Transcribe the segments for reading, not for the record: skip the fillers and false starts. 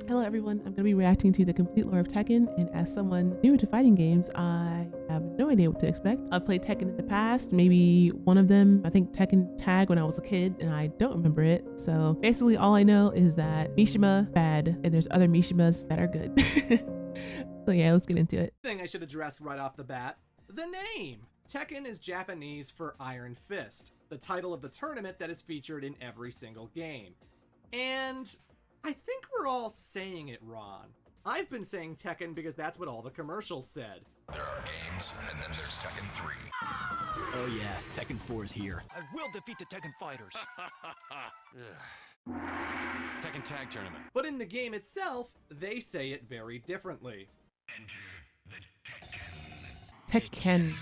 Hello everyone, I'm going to be reacting to the complete lore of Tekken, and as someone new to fighting games, I have no idea what to expect. I've played Tekken in the past, maybe one of them, I think Tekken Tag when I was a kid, and I don't remember it. So basically all I know is that Mishima bad, and there's other Mishimas that are good. So yeah, let's get into it. Thing I should address right off the bat, the name. Tekken is Japanese for Iron Fist, the title of the tournament that is featured in every single game. And I think we're all saying it wrong. I've been saying Tekken because that's what all the commercials said. There are games, and then there's Tekken 3. Oh yeah, Tekken 4 is here. I will defeat the Tekken fighters. Tekken Tag Tournament. But in the game itself, they say it very differently. Enter the Tekken.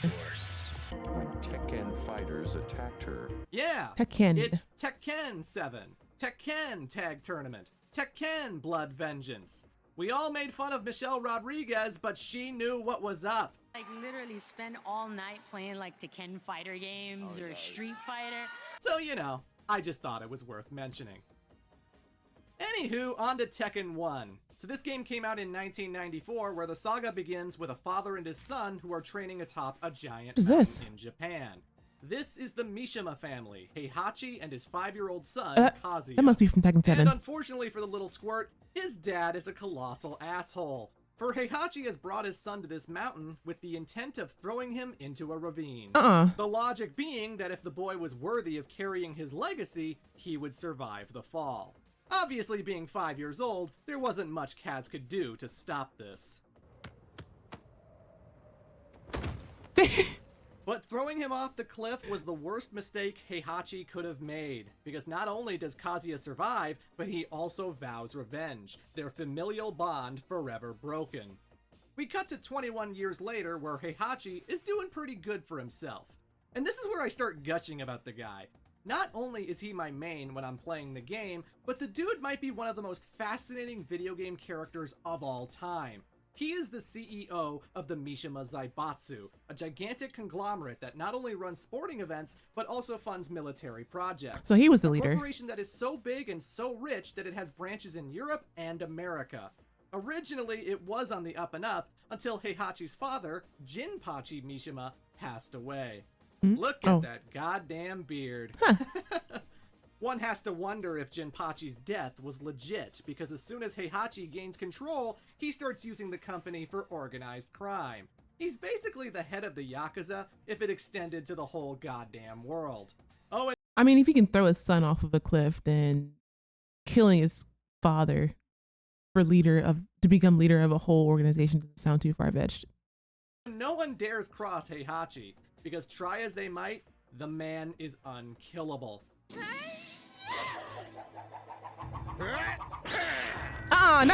When Tekken fighters attacked her. Yeah, Tekken. it's Tekken 7, Tekken Tag Tournament, Tekken Blood Vengeance. We all made fun of Michelle Rodriguez, but she knew what was up. Like literally spend all night playing like Tekken fighter games or Street Fighter. So, you know, I just thought it was worth mentioning. Anywho, on to Tekken 1. So this game came out in 1994, where the saga begins with a father and his son who are training atop a giant mountain in Japan. This is the Mishima family, Heihachi and his 5-year-old son, Kazuya. That must be from Tekken 7. And unfortunately for the little squirt, his dad is a colossal asshole. For Heihachi has brought his son to this mountain with the intent of throwing him into a ravine. The logic being that if the boy was worthy of carrying his legacy, he would survive the fall. Obviously, being 5 years old, there wasn't much Kaz could do to stop this. But throwing him off the cliff was the worst mistake Heihachi could have made, because not only does Kazuya survive, but he also vows revenge, their familial bond forever broken. We cut to 21 years later, where Heihachi is doing pretty good for himself. And this is where I start gushing about the guy. Not only is he my main when I'm playing the game, but the dude might be one of the most fascinating video game characters of all time. He is the CEO of the Mishima Zaibatsu, a gigantic conglomerate that not only runs sporting events, but also funds military projects. So he was the leader. A corporation that is so big and so rich that it has branches in Europe and America. Originally, it was on the up and up until Heihachi's father, Jinpachi Mishima, passed away. Look at that goddamn beard. One has to wonder if Jinpachi's death was legit, because as soon as Heihachi gains control, he starts using the company for organized crime. He's basically the head of the Yakuza if it extended to the whole goddamn world. Oh, and I mean, if he can throw his son off of a cliff, then killing his father to become leader of a whole organization doesn't sound too far-fetched. no one dares cross Heihachi, because try as they might, the man is unkillable. Oh, no.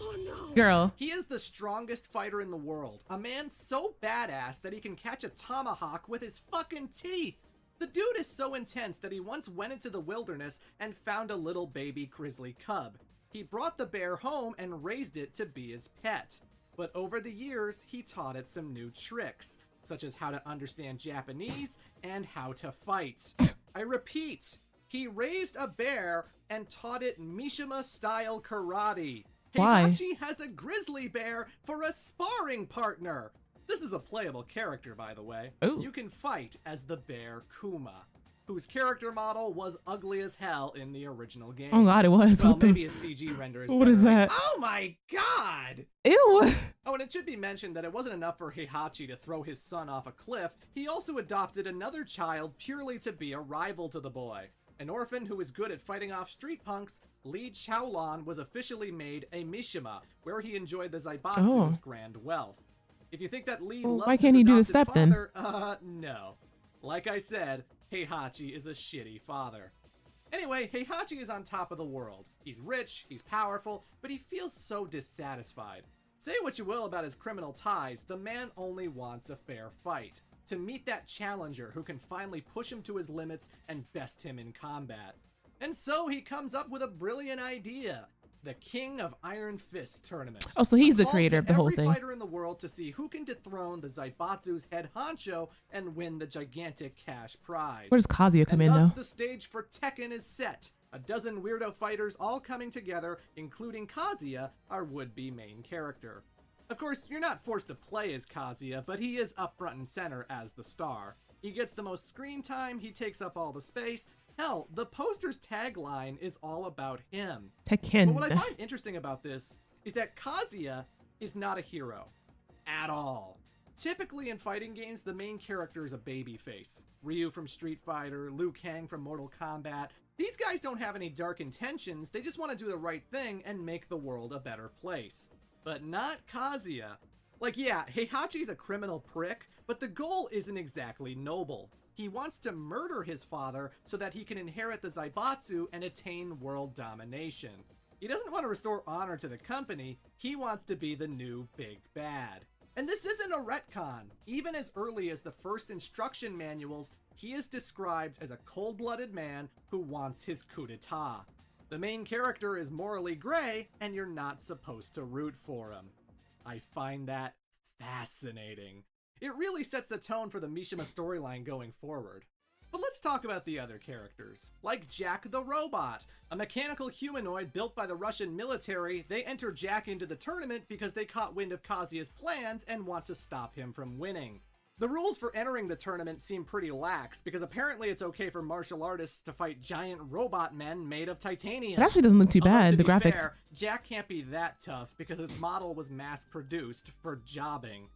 Oh no. Girl. He is the strongest fighter in the world. A man so badass that he can catch a tomahawk with his fucking teeth. The dude is so intense that he once went into the wilderness and found a little baby grizzly cub. He brought the bear home and raised it to be his pet. But over the years, he taught it some new tricks, such as how to understand Japanese and how to fight. I repeat, he raised a bear and taught it Mishima-style karate. Why? Heihachi has a grizzly bear for a sparring partner. This is a playable character, by the way. Ooh. You can fight as the bear Kuma, whose character model was ugly as hell in the original game. Oh god, it was. Well, What the? maybe a CG render is What is better. that? Oh my god! Ew. Oh, and it should be mentioned that it wasn't enough for Heihachi to throw his son off a cliff. He also adopted another child purely to be a rival to the boy. An orphan who is good at fighting off street punks, Li Chaolan was officially made a Mishima, where he enjoyed the Zaibatsu's grand wealth. If you think that Li loves why his can't he do the adopted step then? father, no. Like I said, Heihachi is a shitty father. Anyway, Heihachi is on top of the world. He's rich, he's powerful, but he feels so dissatisfied. Say what you will about his criminal ties, the man only wants a fair fight. To meet that challenger who can finally push him to his limits and best him in combat. And so he comes up with a brilliant idea. The King of Iron Fist tournament. Oh, so he's the A call creator to of the whole every thing. fighter in the world to see who can dethrone the Zaibatsu's head honcho and win the gigantic cash prize. Where does Kazuya come And in thus though? the stage for Tekken is set. A dozen weirdo fighters all coming together, including Kazuya, our would-be main character. Of course, you're not forced to play as Kazuya, but he is up front and center as the star. He gets the most screen time, he takes up all the space. Hell, the poster's tagline is all about him. Tekken. But what I find interesting about this is that Kazuya is not a hero. At all. Typically in fighting games, the main character is a babyface. Ryu from Street Fighter, Liu Kang from Mortal Kombat. These guys don't have any dark intentions, they just want to do the right thing and make the world a better place. But not Kazuya. Like, yeah, Heihachi's a criminal prick, but the goal isn't exactly noble. He wants to murder his father so that he can inherit the Zaibatsu and attain world domination. He doesn't want to restore honor to the company, he wants to be the new big bad. And this isn't a retcon. Even as early as the first instruction manuals, he is described as a cold-blooded man who wants his coup d'etat. The main character is morally gray, and you're not supposed to root for him. I find that fascinating. It really sets the tone for the Mishima storyline going forward. But let's talk about the other characters. Like Jack the Robot, a mechanical humanoid built by the Russian military. They enter Jack into the tournament because they caught wind of Kazuya's plans and want to stop him from winning. The rules for entering the tournament seem pretty lax because apparently it's okay for martial artists to fight giant robot men made of titanium. It actually doesn't look too bad, To the be graphics. fair, Jack can't be that tough because its model was mass-produced for jobbing.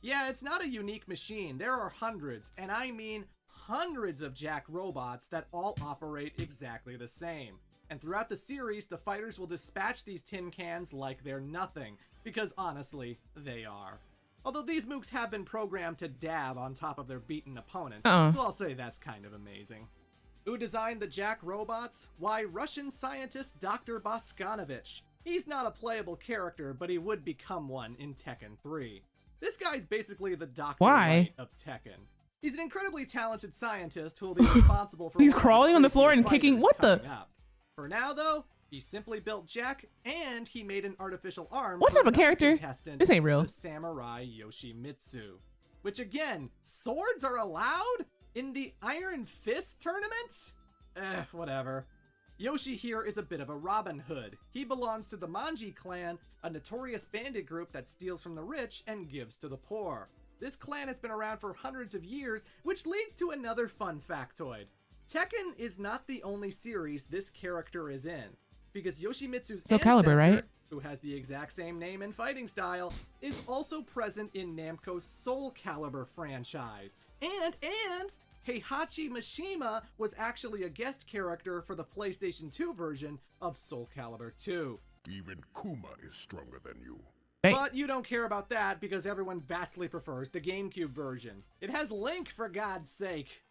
Yeah, it's not a unique machine. There are hundreds, and I mean hundreds of Jack robots that all operate exactly the same. And throughout the series, the fighters will dispatch these tin cans like they're nothing, because honestly, they are. Although these mooks have been programmed to dab on top of their beaten opponents, so I'll say that's kind of amazing. Who designed the Jack robots? Why, Russian scientist Dr. Boskanovich. He's not a playable character, but he would become one in Tekken 3. This guy's basically the Dr. Light of Tekken. He's an incredibly talented scientist who will be responsible for He's crawling on the floor and kicking. What the? Up. For now, though, he simply built Jack, and he made an artificial arm. What type of character? This ain't real. The samurai Yoshimitsu. Which again, swords are allowed in the Iron Fist tournament? Whatever. Yoshi here is a bit of a Robin Hood. He belongs to the Manji clan, a notorious bandit group that steals from the rich and gives to the poor. This clan has been around for hundreds of years, which leads to another fun factoid. Tekken is not the only series this character is in, because Yoshimitsu's Soul ancestor, Calibur, right? who has the exact same name and fighting style, is also present in Namco's Soul Calibur franchise. And Heihachi Mishima was actually a guest character for the PlayStation 2 version of Soul Calibur 2. Even Kuma is stronger than you. Hey. But you don't care about that because everyone vastly prefers the GameCube version. It has Link, for God's sake.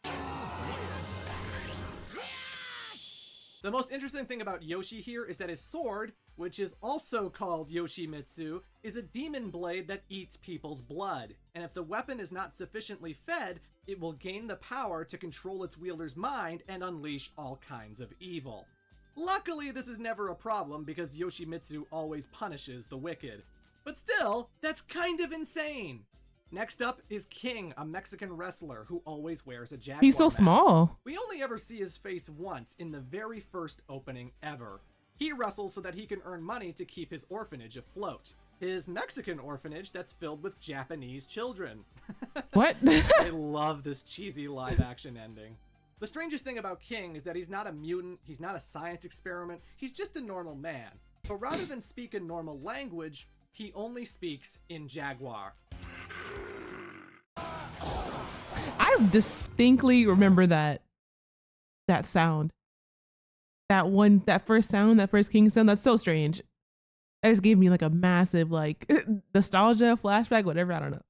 The most interesting thing about Yoshi here is that his sword, which is also called Yoshimitsu, is a demon blade that eats people's blood. And if the weapon is not sufficiently fed, it will gain the power to control its wielder's mind and unleash all kinds of evil. Luckily, this is never a problem because Yoshimitsu always punishes the wicked. But still, that's kind of insane. Next up is King, a Mexican wrestler who always wears a jaguar He's so mask. small. We only ever see his face once in the very first opening ever. He wrestles so that he can earn money to keep his orphanage afloat. His Mexican orphanage that's filled with Japanese children. What? I love this cheesy live-action ending. The strangest thing about King is that he's not a mutant, he's not a science experiment, he's just a normal man. But rather than speak a normal language, he only speaks in Jaguar. I distinctly remember that sound. That first sound, that first King sound, that's so strange. That just gave me like a massive like nostalgia flashback, whatever, I don't know.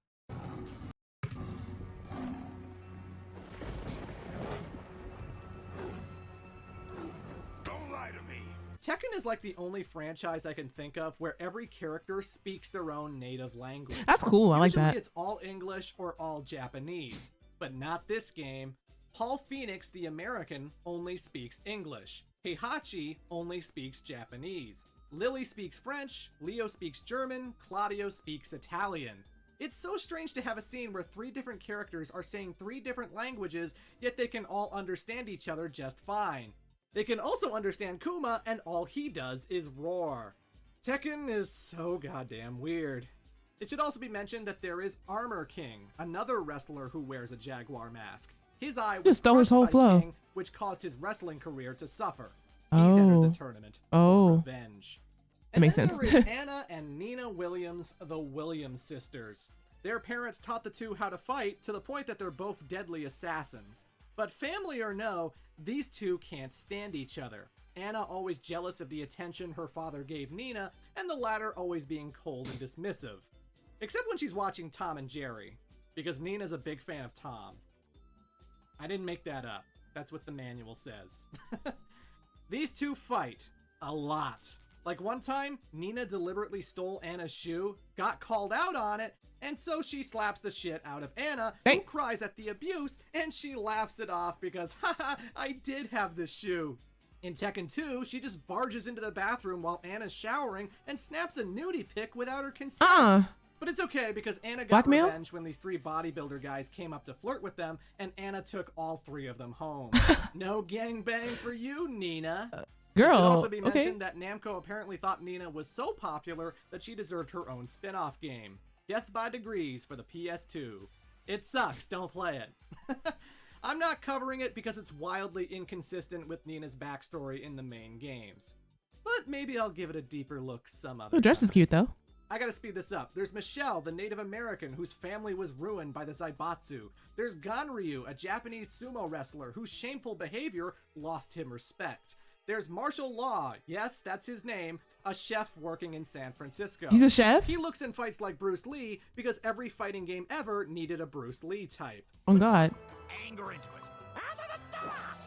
Don't lie to me. Tekken is like the only franchise I can think of where every character speaks their own native language. That's cool. I like Usually that. it's all English or all Japanese, but not this game. Paul Phoenix, the American, only speaks English. Heihachi only speaks Japanese. Lily speaks French, Leo speaks German, Claudio speaks Italian. It's so strange to have a scene where 3 different characters are saying 3 different languages, yet they can all understand each other just fine. They can also understand Kuma, and all he does is roar. Tekken is so goddamn weird. It should also be mentioned that there is Armor King, another wrestler who wears a jaguar mask. His eye was Just stole his crushed whole by flow. King, which caused his wrestling career to suffer. He's entered the tournament for revenge. That makes then sense. There is Anna and Nina Williams, the Williams sisters. Their parents taught the two how to fight to the point that they're both deadly assassins. But family or no, these two can't stand each other. Anna always jealous of the attention her father gave Nina, and the latter always being cold and dismissive. Except when she's watching Tom and Jerry, because Nina's a big fan of Tom. I didn't make that up. That's what the manual says. These two fight a lot. Like one time, Nina deliberately stole Anna's shoe, got called out on it, and so she slaps the shit out of Anna, who cries at the abuse, and she laughs it off because, haha, I did have this shoe. In Tekken 2, she just barges into the bathroom while Anna's showering and snaps a nudie pic without her consent. But it's okay because Anna got revenge when these three bodybuilder guys came up to flirt with them, and Anna took all three of them home. No gangbang for you, Nina. Girl, it should also be mentioned that Namco apparently thought Nina was so popular that she deserved her own spin-off game. Death by Degrees for the PS2. It sucks, don't play it. I'm not covering it because it's wildly inconsistent with Nina's backstory in the main games. But maybe I'll give it a deeper look some other The dress is cute though. I gotta speed this up. There's Michelle, the Native American whose family was ruined by the Zaibatsu. There's Ganryu, a Japanese sumo wrestler whose shameful behavior lost him respect. There's Martial Law, yes, that's his name, a chef working in San Francisco. He's a chef? He looks and fights like Bruce Lee because every fighting game ever needed a Bruce Lee type. Oh God. Anger into it.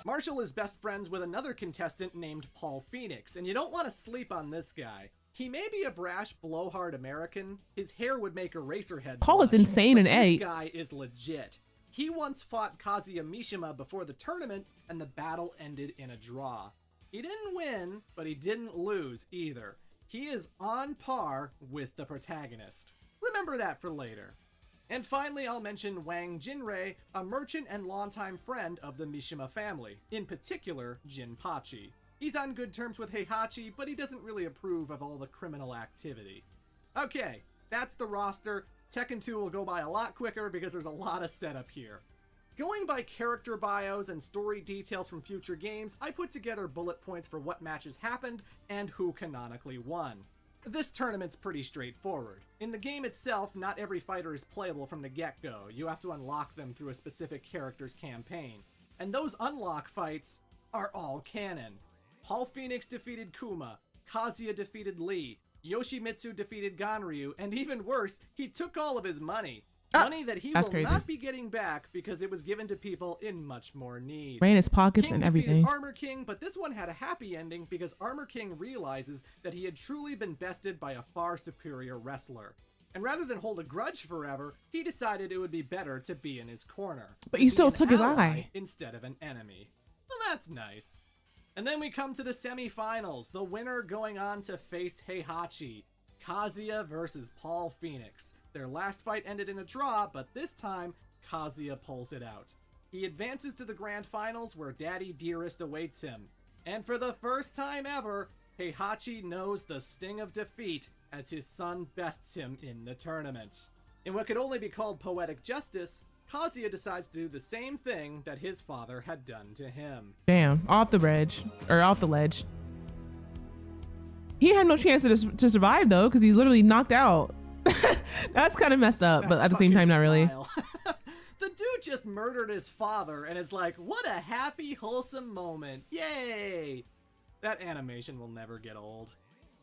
Marshall is best friends with another contestant named Paul Phoenix, and you don't want to sleep on this guy. He may be a brash, blowhard American. His hair would make a Eraserhead Paul blush, is insane but and A. This guy is legit. He once fought Kazuya Mishima before the tournament, and the battle ended in a draw. He didn't win, but he didn't lose either. He is on par with the protagonist. Remember that for later. And finally, I'll mention Wang Jinrei, a merchant and longtime friend of the Mishima family, in particular, Jinpachi. He's on good terms with Heihachi, but he doesn't really approve of all the criminal activity. Okay, that's the roster. Tekken 2 will go by a lot quicker because there's a lot of setup here. Going by character bios and story details from future games, I put together bullet points for what matches happened and who canonically won. This tournament's pretty straightforward. In the game itself, not every fighter is playable from the get-go. You have to unlock them through a specific character's campaign. And those unlock fights are all canon. Paul Phoenix defeated Kuma, Kazuya defeated Lee, Yoshimitsu defeated Ganryu, and even worse, he took all of his money. Money that he will not be getting back because it was given to people in much more need. Ran his pockets King and everything. Armor King, but this one had a happy ending because Armor King realizes that he had truly been bested by a far superior wrestler. And rather than hold a grudge forever, he decided it would be better to be in his corner. But you To be still an took his ally eye. instead of an enemy. Well, that's nice. And then we come to the semifinals, the winner going on to face Heihachi. Kazuya versus Paul Phoenix. Their last fight ended in a draw, but this time, Kazuya pulls it out. He advances to the grand finals where Daddy Dearest awaits him. And for the first time ever, Heihachi knows the sting of defeat as his son bests him in the tournament. In what could only be called poetic justice, Kazuya decides to do the same thing that his father had done to him. Damn, off the ledge. He had no chance to survive though, because he's literally knocked out. That's kind of messed up, but at the same time, not really. The dude just murdered his father, and it's like, what a happy, wholesome moment. Yay! That animation will never get old.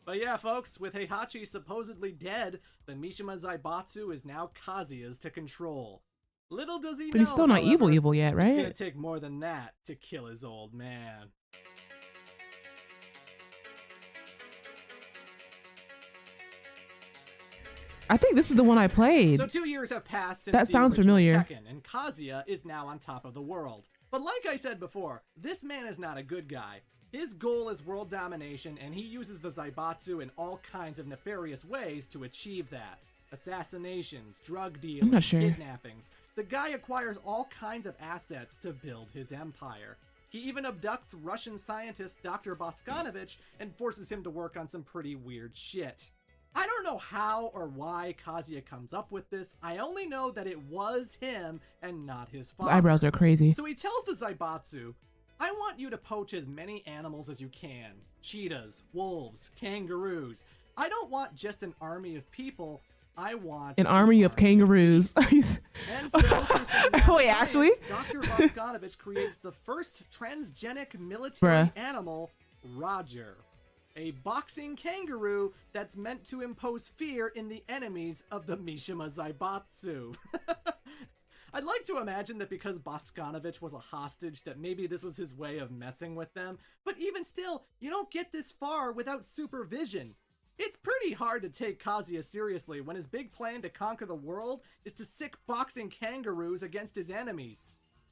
But yeah, folks, with Heihachi supposedly dead, the Mishima Zaibatsu is now Kazuya's to control. Little does he know, But he's still not however, evil yet, right? It's gonna take more than that to kill his old man. I think this is the one I played. So 2 years have passed since That the sounds original familiar. Tekken, and Kazuya is now on top of the world. But like I said before, this man is not a good guy. His goal is world domination, and he uses the Zaibatsu in all kinds of nefarious ways to achieve that. Assassinations, drug dealing, I'm not sure. kidnappings. The guy acquires all kinds of assets to build his empire. He even abducts Russian scientist Dr. Boskanovich and forces him to work on some pretty weird shit. I don't know how or why Kazuya comes up with this. I only know that it was him and not his father. His eyebrows are crazy. So he tells the Zaibatsu, I want you to poach as many animals as you can. Cheetahs, wolves, kangaroos. I don't want just an army of people. I want an army of kangaroos. And so, through some mad Wait, science, actually? Dr. Boskanovich creates the first transgenic military animal, Roger. A boxing kangaroo that's meant to impose fear in the enemies of the Mishima Zaibatsu. I'd like to imagine that because Boskanovich was a hostage that maybe this was his way of messing with them, but even still, you don't get this far without supervision. It's pretty hard to take Kazuya seriously when his big plan to conquer the world is to sick boxing kangaroos against his enemies.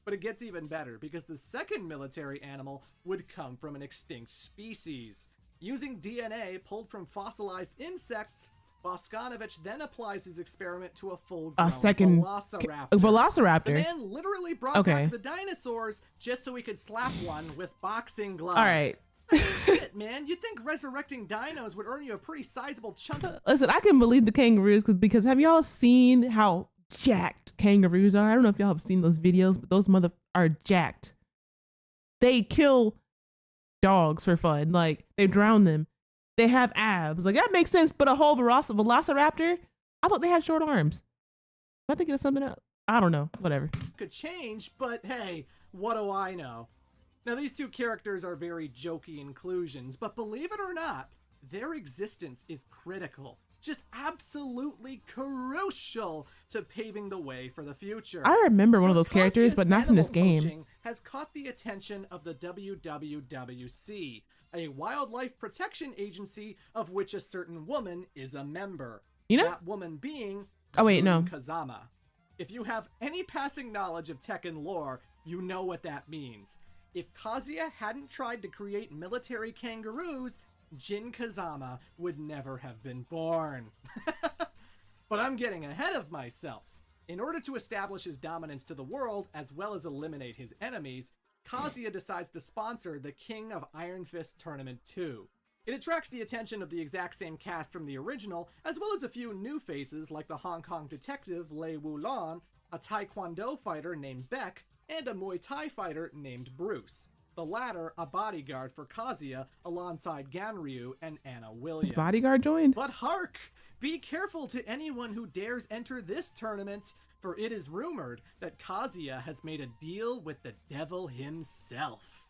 But it gets even better because the second military animal would come from an extinct species. Using DNA pulled from fossilized insects, Boskanovich then applies his experiment to a full-grown velociraptor. Velociraptor? The man literally brought back the dinosaurs just so he could slap one with boxing gloves. All right. I mean, shit, man. You'd think resurrecting dinos would earn you a pretty sizable chunk of... Listen, I can believe the kangaroos because have y'all seen how jacked kangaroos are? I don't know if y'all have seen those videos, but those mother are jacked. They kill dogs for fun. Like, they drown them. They have abs. Like, that makes sense, but a whole velociraptor? I thought they had short arms. Am I thinking of something else? I don't know. Whatever. Could change, but hey, what do I know? Now, these two characters are very jokey inclusions, but believe it or not, their existence is critical. Just absolutely crucial to paving the way for the future. I remember one of those characters, but not from this game. Has caught the attention of the WWWC, a wildlife protection agency of which a certain woman is a member. You know? That woman being Kazama. If you have any passing knowledge of Tekken lore, you know what that means. If Kazuya hadn't tried to create military kangaroos, Jin Kazama would never have been born. But I'm getting ahead of myself. In order to establish his dominance to the world, as well as eliminate his enemies, Kazuya decides to sponsor the King of Iron Fist Tournament 2. It attracts the attention of the exact same cast from the original, as well as a few new faces like the Hong Kong detective Lei Wulon, a Taekwondo fighter named Beck, and a Muay Thai fighter named Bruce. The latter a bodyguard for Kazuya alongside Ganryu and Anna Williams. His bodyguard joined? But hark! Be careful to anyone who dares enter this tournament, for it is rumored that Kazuya has made a deal with the devil himself.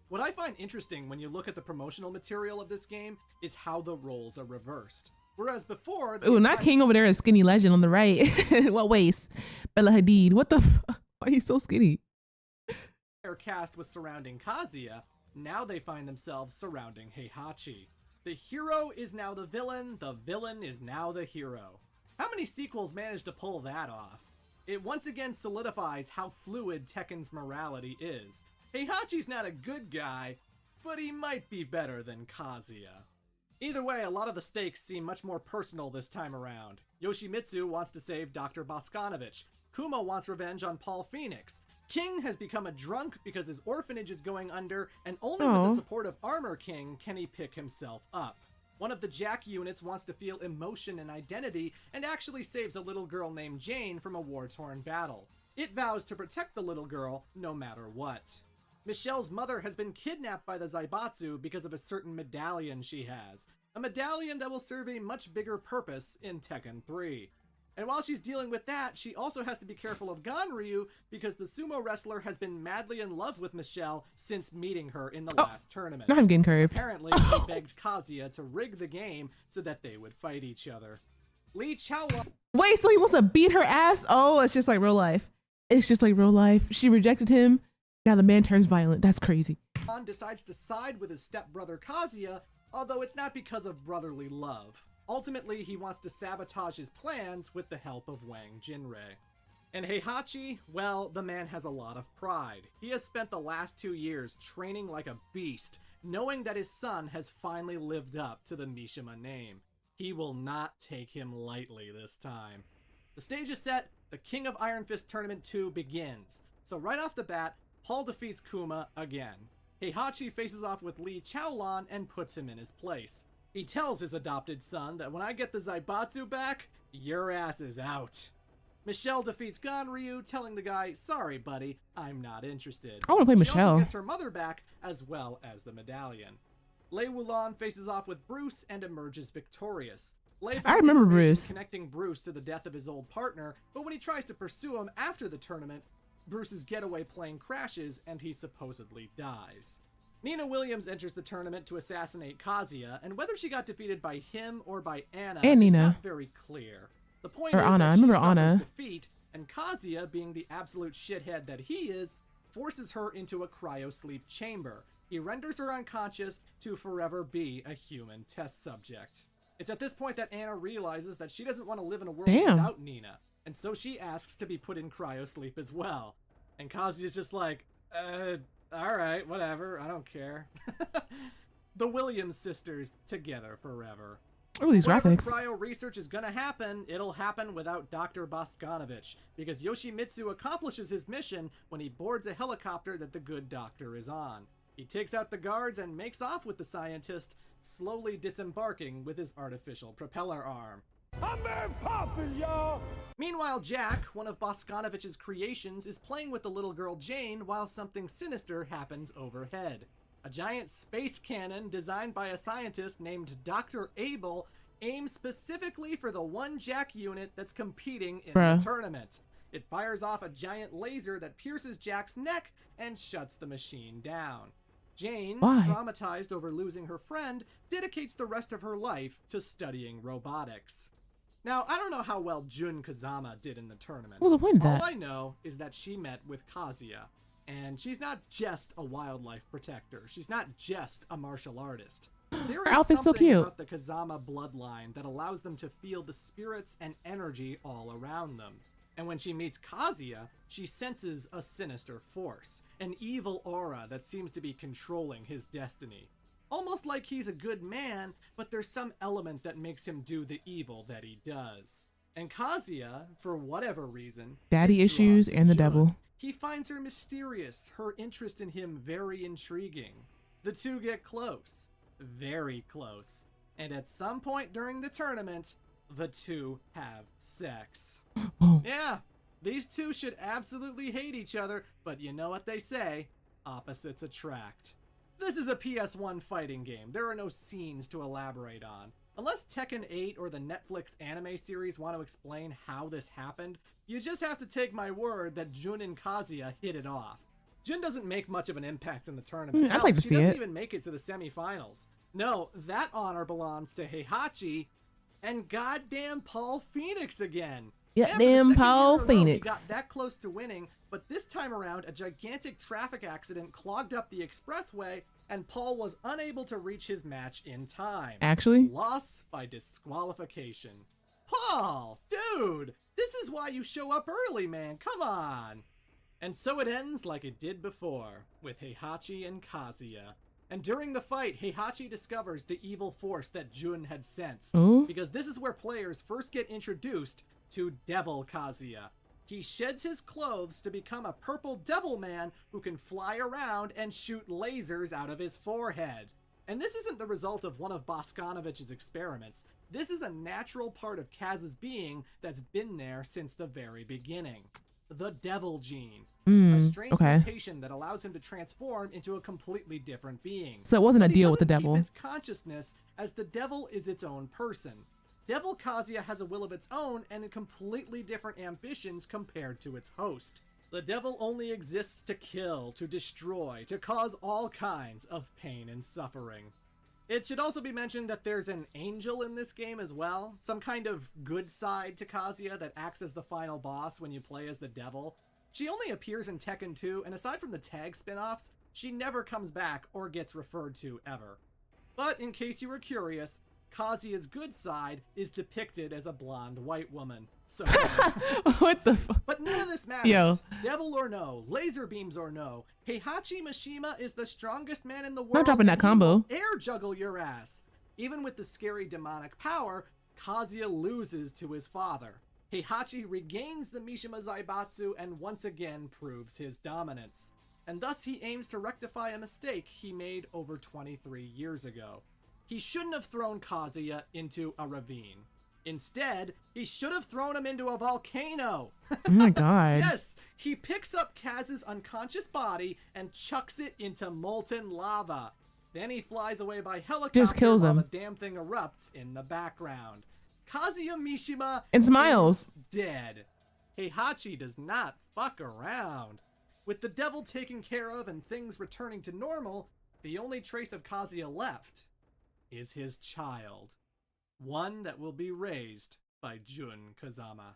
What I find interesting when you look at the promotional material of this game is how the roles are reversed. Whereas before... Ooh, not King over there is Skinny Legend on the right. What waist? Bella Hadid. What the fuck? Why are you so skinny? Their cast was surrounding Kazuya, now they find themselves surrounding Heihachi. The hero is now the villain is now the hero. How many sequels managed to pull that off? It once again solidifies how fluid Tekken's morality is. Heihachi's not a good guy, but he might be better than Kazuya. Either way, a lot of the stakes seem much more personal this time around. Yoshimitsu wants to save Dr. Boskanovich. Kuma wants revenge on Paul Phoenix. King has become a drunk because his orphanage is going under, and only with the support of Armor King can he pick himself up. One of the Jack units wants to feel emotion and identity, and actually saves a little girl named Jane from a war-torn battle. It vows to protect the little girl no matter what. Michelle's mother has been kidnapped by the Zaibatsu because of a certain medallion she has. A medallion that will serve a much bigger purpose in Tekken 3. And while she's dealing with that, she also has to be careful of Ganryu because the sumo wrestler has been madly in love with Michelle since meeting her in the last tournament. Now I'm getting curved. Apparently, he begged Kazuya to rig the game so that they would fight each other. Li Chaolan... Wait, so he wants to beat her ass? Oh, it's just like real life. It's just like real life. She rejected him. Now the man turns violent. That's crazy. Decides to side with his stepbrother Kazuya, although it's not because of brotherly love. Ultimately, he wants to sabotage his plans with the help of Wang Jinrei. And Heihachi, well, the man has a lot of pride. He has spent the last 2 years training like a beast, knowing that his son has finally lived up to the Mishima name. He will not take him lightly this time. The stage is set, the King of Iron Fist Tournament 2 begins. So right off the bat, Paul defeats Kuma again. Heihachi faces off with Lee Chaolan and puts him in his place. He tells his adopted son that when I get the Zaibatsu back, your ass is out. Michelle defeats Ganryu, telling the guy, sorry buddy, I'm not interested. I want to play She Michelle. also gets her mother back, as well as the medallion. Lei Wulon faces off with Bruce and emerges victorious. Lei I remember found information Bruce. connecting Bruce to the death of his old partner, but when he tries to pursue him after the tournament, Bruce's getaway plane crashes and he supposedly dies. Nina Williams enters the tournament to assassinate Kazuya, and whether she got defeated by him or by Anna And is Nina. not very clear. The point Or is Anna. that I she remember suffers Anna. defeat, and Kazuya, being the absolute shithead that he is, forces her into a cryosleep chamber. He renders her unconscious to forever be a human test subject. It's at this point that Anna realizes that she doesn't want to live in a world Damn. without Nina, and so she asks to be put in cryosleep as well. And Kazuya's just like, alright, whatever, I don't care. The Williams sisters together forever. Oh, these Whatever graphics. cryo research is gonna happen, it'll happen without Dr. Bosconovich, because Yoshimitsu accomplishes his mission when he boards a helicopter that the good doctor is on. He takes out the guards and makes off with the scientist, slowly disembarking with his artificial propeller arm. I'm Mary Poppins, y'all! Meanwhile, Jack, one of Boskanovich's creations, is playing with the little girl Jane while something sinister happens overhead. A giant space cannon designed by a scientist named Dr. Abel aims specifically for the one Jack unit that's competing in Bruh. the tournament. It fires off a giant laser that pierces Jack's neck and shuts the machine down. Jane, Why? traumatized over losing her friend, dedicates the rest of her life to studying robotics. Now, I don't know how well Jun Kazama did in the tournament. What was the point of that? All I know is that she met with Kazuya. And she's not just a wildlife protector. She's not just a martial artist. There Her is outfit's so something cute. about the Kazama bloodline that allows them to feel the spirits and energy all around them. And when she meets Kazuya, she senses a sinister force, an evil aura that seems to be controlling his destiny. Almost like he's a good man, but there's some element that makes him do the evil that he does. And Kazuya, for whatever reason, Daddy is drawn issues to and the Jun. devil. He finds her mysterious, her interest in him very intriguing. The two get close, very close, and at some point during the tournament, the two have sex. Oh. Yeah, these two should absolutely hate each other, but you know what they say, opposites attract. This is a PS1 fighting game. There are no scenes to elaborate on. Unless Tekken 8 or the Netflix anime series want to explain how this happened, you just have to take my word that Jun and Kazuya hit it off. Jun doesn't make much of an impact in the tournament. I'd Hell, like to she see doesn't it. even make it to the semifinals. No, that honor belongs to Heihachi and goddamn Paul Phoenix again. Yeah, for the damn second Paul year in a row, He Phoenix. got that close to winning, but this time around, a gigantic traffic accident clogged up the expressway, and Paul was unable to reach his match in time. Actually? Loss by disqualification. Paul, dude, this is why you show up early, man. Come on. And so it ends like it did before, with Heihachi and Kazuya. And during the fight, Heihachi discovers the evil force that Jun had sensed. Ooh. Because this is where players first get introduced to Devil Kazuya. He sheds his clothes to become a purple devil man who can fly around and shoot lasers out of his forehead. And this isn't the result of one of Boskanovich's experiments. This is a natural part of Kaz's being that's been there since the very beginning. The Devil Gene. A strange okay. mutation that allows him to transform into a completely different being. So it wasn't a But he deal with the doesn't devil. keep his consciousness, as the devil is its own person. Devil Kazuya has a will of its own and completely different ambitions compared to its host. The devil only exists to kill, to destroy, to cause all kinds of pain and suffering. It should also be mentioned that there's an angel in this game as well, some kind of good side to Kazuya that acts as the final boss when you play as the devil. She only appears in Tekken 2, and aside from the tag spin-offs, she never comes back or gets referred to ever. But in case you were curious, Kazuya's good side is depicted as a blonde white woman. So, What the fuck? but none of this matters. Yo. Devil or no, laser beams or no, Heihachi Mishima is the strongest man in the world. Not dropping that and he combo. will air juggle your ass. Even with the scary demonic power, Kazuya loses to his father. Heihachi regains the Mishima Zaibatsu and once again proves his dominance. And thus he aims to rectify a mistake he made over 23 years ago. He shouldn't have thrown Kazuya into a ravine. Instead, he should have thrown him into a volcano. Oh my god. Yes, he picks up Kaz's unconscious body and chucks it into molten lava. Then he flies away by helicopter Just kills while him. the damn thing erupts in the background. Kazuya Mishima And smiles. is dead. Heihachi does not fuck around. With the devil taken care of and things returning to normal, the only trace of Kazuya left is his child. One that will be raised by Jun Kazama.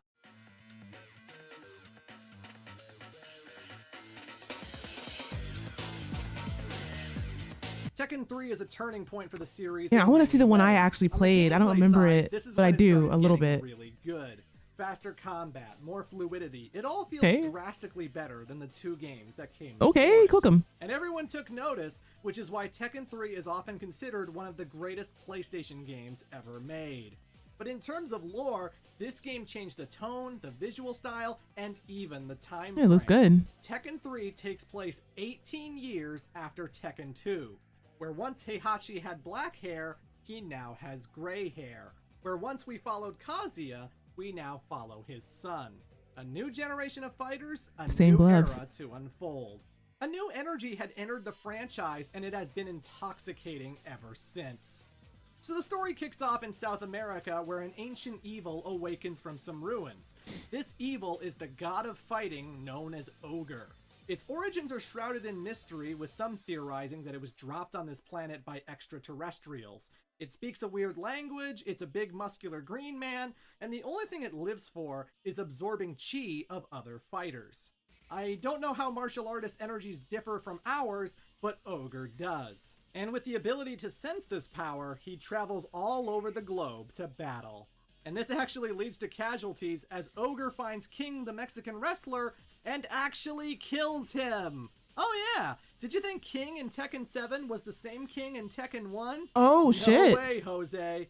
Tekken 3 is a turning point for the series. Yeah, I want to see the one I On the actually played. I don't gameplay remember side, it, this is but when I it do started a little getting bit. really good. Faster combat, more fluidity. It all feels Okay. drastically better than the two games that came Okay, before it. cook 'em. And everyone took notice, which is why Tekken 3 is often considered one of the greatest PlayStation games ever made. But in terms of lore, this game changed the tone, the visual style, and even the time Yeah, it looks frame. good. Tekken 3 takes place 18 years after Tekken 2, where once Heihachi had black hair, he now has gray hair. Where once we followed Kazuya, we now follow his son. A new generation of fighters, a Same new gloves. era to unfold. A new energy had entered the franchise, and it has been intoxicating ever since. So the story kicks off in South America, where an ancient evil awakens from some ruins. This evil is the god of fighting known as Ogre. Its origins are shrouded in mystery, with some theorizing that it was dropped on this planet by extraterrestrials. It speaks a weird language, it's a big muscular green man, and the only thing it lives for is absorbing chi of other fighters. I don't know how martial artist energies differ from ours, but Ogre does. And with the ability to sense this power, he travels all over the globe to battle. And this actually leads to casualties as Ogre finds King the Mexican wrestler and actually kills him. Oh yeah, did you think King in Tekken 7 was the same King in Tekken 1? Oh shit. No way, Jose.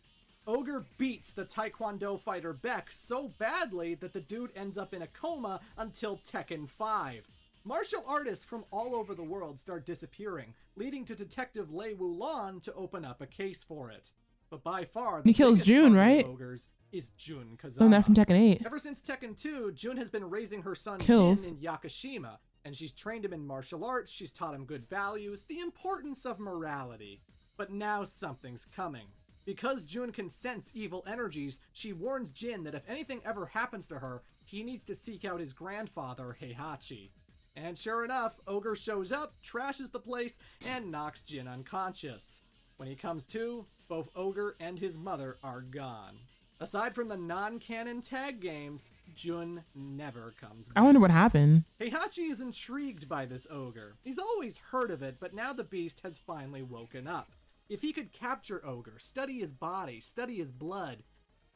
Ogre beats the Taekwondo fighter Beck so badly that the dude ends up in a coma until Tekken 5. Martial artists from all over the world start disappearing, leading to Detective Lei Wulon to open up a case for it. But by far, the He kills biggest Jun, target right? of Ogres is Jun Kazama. Learned that from Tekken 8. Ever since Tekken 2, Jun has been raising her son Kills. Jin in Yakushima, and she's trained him in martial arts, she's taught him good values, the importance of morality. But now something's coming. Because Jun can sense evil energies, she warns Jin that if anything ever happens to her, he needs to seek out his grandfather, Heihachi. And sure enough, Ogre shows up, trashes the place, and knocks Jin unconscious. When he comes to, both Ogre and his mother are gone. Aside from the non-canon tag games, Jun never comes back. I wonder what happened. Heihachi is intrigued by this ogre. He's always heard of it, but now the beast has finally woken up. If he could capture Ogre, study his body, study his blood,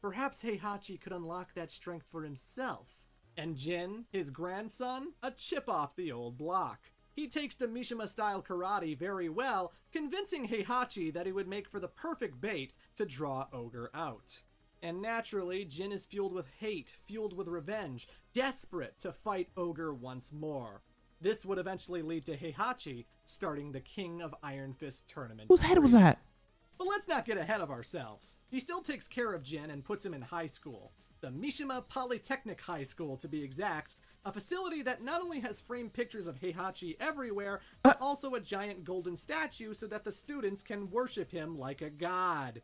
perhaps Heihachi could unlock that strength for himself. And Jin, his grandson, a chip off the old block. He takes to Mishima-style karate very well, convincing Heihachi that he would make for the perfect bait to draw Ogre out. And naturally, Jin is fueled with hate, fueled with revenge, desperate to fight Ogre once more. This would eventually lead to Heihachi starting the King of Iron Fist tournament. Whose head was 3. that? But let's not get ahead of ourselves. He still takes care of Jin and puts him in high school. The Mishima Polytechnic High School, to be exact. A facility that not only has framed pictures of Heihachi everywhere, but also a giant golden statue so that the students can worship him like a god.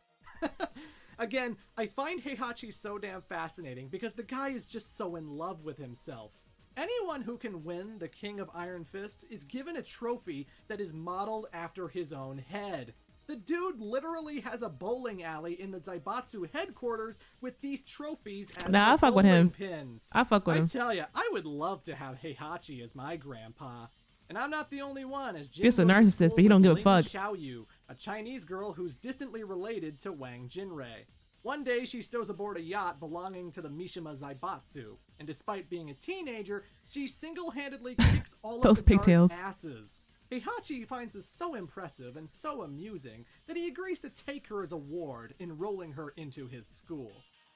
Again, I find Heihachi so damn fascinating because the guy is just so in love with himself. Anyone who can win the King of Iron Fist is given a trophy that is modeled after his own head. The dude literally has a bowling alley in the Zaibatsu headquarters with these trophies as Nah, I the fuck with bowling him. pins. I fuck with I him. tell ya, I would love to have Heihachi as my grandpa. And I'm not the only one, as Jin He's a goes to narcissist, school but he don't with give a Ling fuck. Xiaoyu, a Chinese girl who's distantly related to Wang Jinrei. One day, she stows aboard a yacht belonging to the Mishima Zaibatsu, and despite being a teenager, she single-handedly kicks all Those of the guards' pigtails. asses. Heihachi finds this so impressive and so amusing that he agrees to take her as a ward, enrolling her into his school.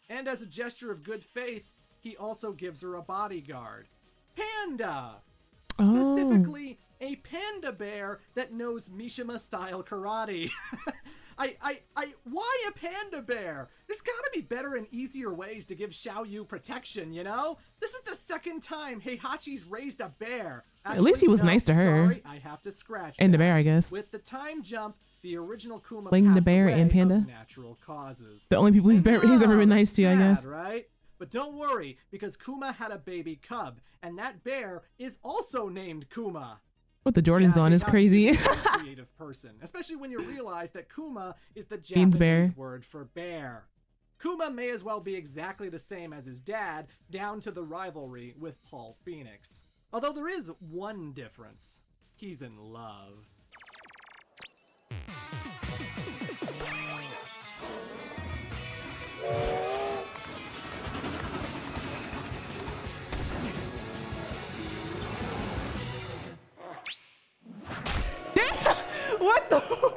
And as a gesture of good faith, he also gives her a bodyguard. Panda! Oh. Specifically, a panda bear that knows Mishima-style karate. Why a panda bear? There's gotta be better and easier ways to give Xiaoyu protection, you know? This is the second time Heihachi's raised a bear. At least he was nice to her. Sorry, I have to scratch And the that. bear, I guess. With the time jump, the original Kuma Playing the passed bear away and panda? of natural causes. The only people he's ever been nice to, I Sad, guess. right? But don't worry, because Kuma had a baby cub, and that bear is also named Kuma. What the Jordans Yeah, on is Heihachi crazy. a very creative person, especially when you realize that Kuma is the Beans Japanese bear. word for bear. Kuma may as well be exactly the same as his dad, down to the rivalry with Paul Phoenix. Although there is one difference. He's in love. What the?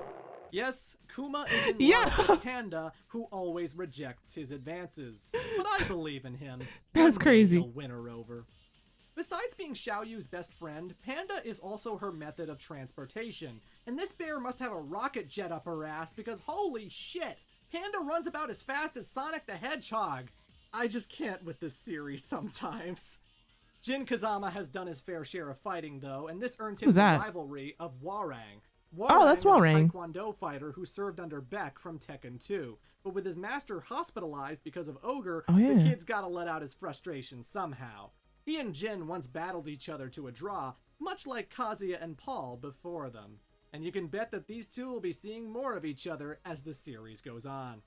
Yes, Kuma is in Yeah. love with Panda, who always rejects his advances. But I believe in him. That's One day crazy. He'll win her over. Besides being Xiaoyu's best friend, Panda is also her method of transportation. And this bear must have a rocket jet up her ass because holy shit, Panda runs about as fast as Sonic the Hedgehog. I just can't with this series sometimes. Jin Kazama has done his fair share of fighting though, and this earns him Who's the that? rivalry of Warang. Oh, that's is a Warang. Taekwondo fighter who served under Beck from Tekken 2. But with his master hospitalized because of Ogre, Oh, yeah. the kid's gotta let out his frustration somehow. He and Jin once battled each other to a draw, much like Kazuya and Paul before them. And you can bet that these two will be seeing more of each other as the series goes on.